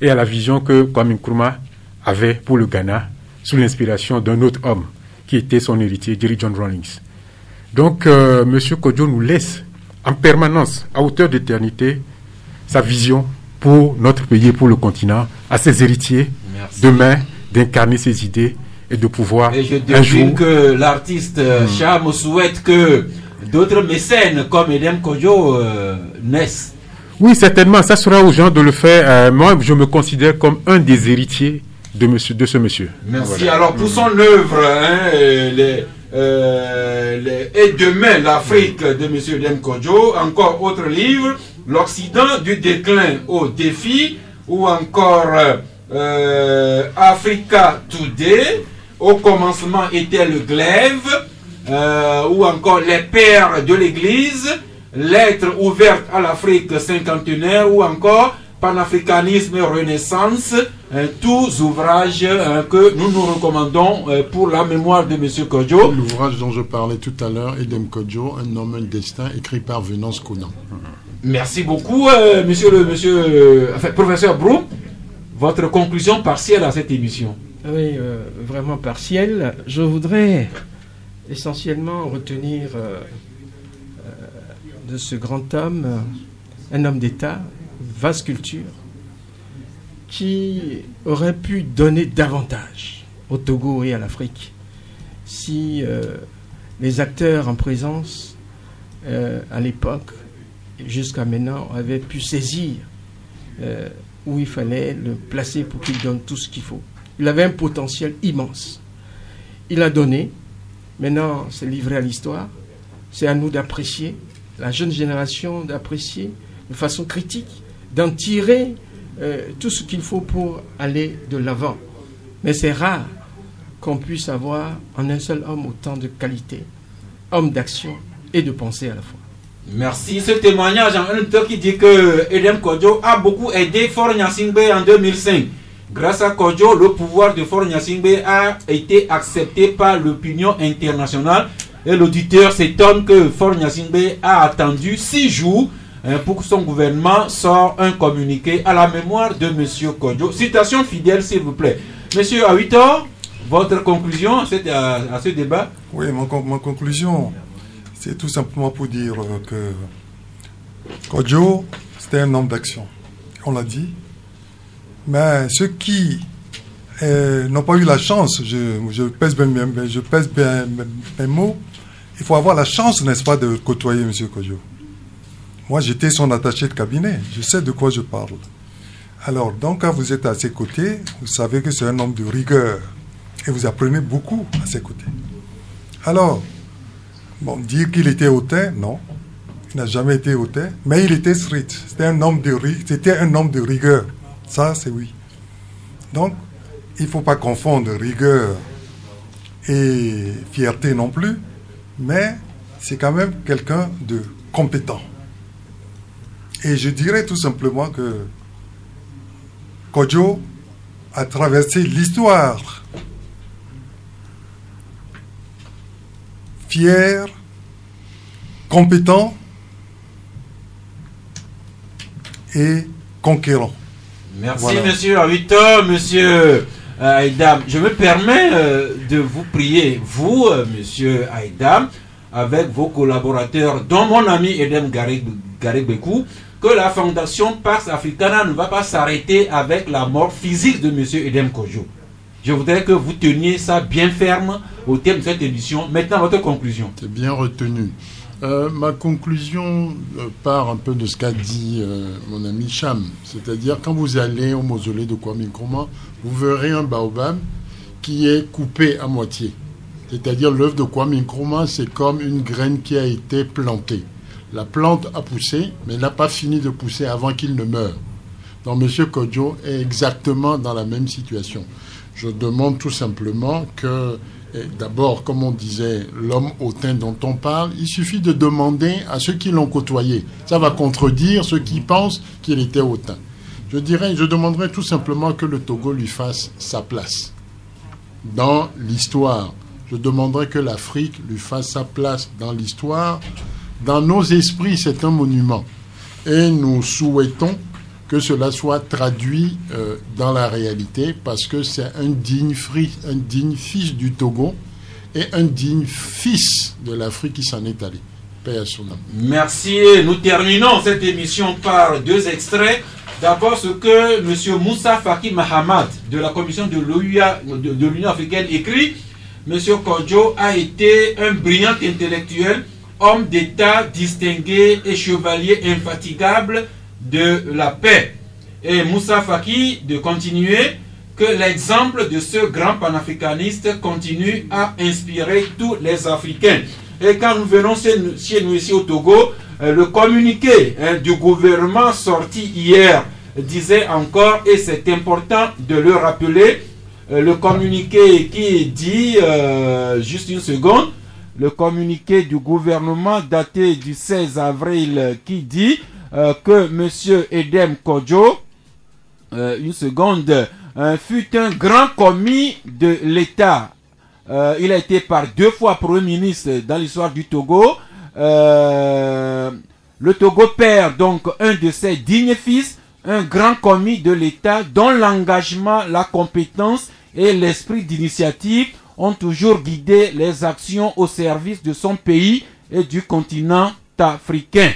et à la vision que Kwame Nkrumah avait pour le Ghana, sous l'inspiration d'un autre homme qui était son héritier, Jerry John Rawlings. Donc, M. Kodjo nous laisse en permanence, à hauteur d'éternité, sa vision pour notre pays et pour le continent, à ses héritiers, demain, d'incarner ses idées et de pouvoir et je devine que l'artiste Cham souhaite que d'autres mécènes comme Edem Kodjo naissent. Oui, certainement, ça sera aux gens de le faire. Moi, je me considère comme un des héritiers de ce monsieur. Merci. Voilà. Alors, pour son œuvre, et demain, l'Afrique de M. Edem Kodjo, encore autre livre, L'Occident du déclin au défi, ou encore Africa Today, au commencement était le glaive, ou encore Les Pères de l'Église, Lettres ouvertes à l'Afrique cinquantenaire, ou encore Panafricanisme et Renaissance, tous ouvrages que nous nous recommandons pour la mémoire de M. Kodjo. L'ouvrage dont je parlais tout à l'heure, Edem Kodjo, Un homme, un destin, écrit par Venance Conan. Merci beaucoup, professeur Brou. Votre conclusion partielle à cette émission. Oui, vraiment partielle. Je voudrais essentiellement retenir de ce grand homme, un homme d'État, vaste culture, qui aurait pu donner davantage au Togo et à l'Afrique si les acteurs en présence à l'époque jusqu'à maintenant avaient pu saisir où il fallait le placer pour qu'il donne tout ce qu'il faut. Il avait un potentiel immense. Il a donné. Maintenant, c'est livré à l'histoire. C'est à nous d'apprécier, la jeune génération d'apprécier de façon critique, d'en tirer tout ce qu'il faut pour aller de l'avant. Mais c'est rare qu'on puisse avoir en un seul homme autant de qualités, homme d'action et de pensée à la fois. Merci. Ce témoignage, un auteur qui dit que Edem Kodjo a beaucoup aidé Faure Gnassingbé en 2005. Grâce à Kodjo, le pouvoir de Faure Gnassingbé a été accepté par l'opinion internationale. Et l'auditeur s'étonne que Faure Gnassingbé a attendu 6 jours pour que son gouvernement sorte un communiqué à la mémoire de M. Kodjo. Citation fidèle, s'il vous plaît. Monsieur Awitor, votre conclusion à ce débat? Oui, ma conclusion, c'est tout simplement pour dire que Kodjo, c'était un homme d'action. On l'a dit. Mais ceux qui n'ont pas eu la chance, je pèse bien mes mots, il faut avoir la chance, n'est-ce pas, de côtoyer M. Kodjo. Moi, j'étais son attaché de cabinet. Je sais de quoi je parle. Alors, donc, quand vous êtes à ses côtés, vous savez que c'est un homme de rigueur. Et vous apprenez beaucoup à ses côtés. Alors, bon, dire qu'il était hautain, non. Il n'a jamais été hautain. Mais il était strict. C'était un homme de rigueur. Ça, c'est oui. Donc, il ne faut pas confondre rigueur et fierté non plus. Mais c'est quand même quelqu'un de compétent. Et je dirais tout simplement que Kodjo a traversé l'histoire fier, compétent et conquérant. Merci, Voilà. monsieur Awito, monsieur Aïdam. Je me permets de vous prier, vous, monsieur Aïdam, avec vos collaborateurs, dont mon ami Edem Garibékou, que la Fondation Pax Africana ne va pas s'arrêter avec la mort physique de monsieur Edem Kodjo. Je voudrais que vous teniez ça bien ferme au terme de cette émission. Maintenant, votre conclusion. C'est bien retenu. Ma conclusion part un peu de ce qu'a dit mon ami Cham. C'est-à-dire, quand vous allez au mausolée de Kwame Nkrumah, vous verrez un baobab qui est coupé à moitié. C'est-à-dire, l'œuvre de Kwame Nkrumah, c'est comme une graine qui a été plantée. La plante a poussé, mais elle n'a pas fini de pousser avant qu'il ne meure. Donc, M. Kodjo est exactement dans la même situation. Je demande tout simplement que, d'abord, comme on disait, l'homme hautain dont on parle, il suffit de demander à ceux qui l'ont côtoyé. Ça va contredire ceux qui pensent qu'il était hautain. Je demanderais tout simplement que le Togo lui fasse sa place dans l'histoire. Je demanderais que l'Afrique lui fasse sa place dans l'histoire. Dans nos esprits, c'est un monument. Et nous souhaitons que cela soit traduit dans la réalité, parce que c'est un digne fils du Togo et un digne fils de l'Afrique qui s'en est allé. Paix à son âme. Merci. Nous terminons cette émission par deux extraits. D'abord, ce que M. Moussa Faki Mahamad de la commission de l'Union africaine écrit. M. Kodjo a été un brillant intellectuel, homme d'État distingué et chevalier infatigable de la paix. Et Moussa Faki de continuer que l'exemple de ce grand panafricaniste continue à inspirer tous les Africains. Et quand nous venons chez nous ici au Togo, le communiqué du gouvernement sorti hier disait encore, et c'est important de le rappeler, le communiqué qui dit, juste une seconde, le communiqué du gouvernement daté du 16 avril qui dit que M. Edem Kodjo, une seconde, fut un grand commis de l'État. Il a été par 2 fois Premier ministre dans l'histoire du Togo. Le Togo perd donc un de ses dignes fils, un grand commis de l'État dont l'engagement, la compétence et l'esprit d'initiative ont toujours guidé les actions au service de son pays et du continent africain.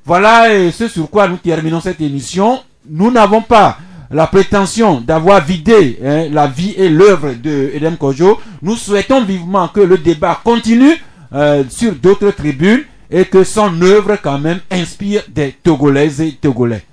Voilà ce sur quoi nous terminons cette émission. Nous n'avons pas la prétention d'avoir vidé la vie et l'œuvre de Edem Kodjo. Nous souhaitons vivement que le débat continue sur d'autres tribunes et que son œuvre quand même inspire des Togolaises et Togolais.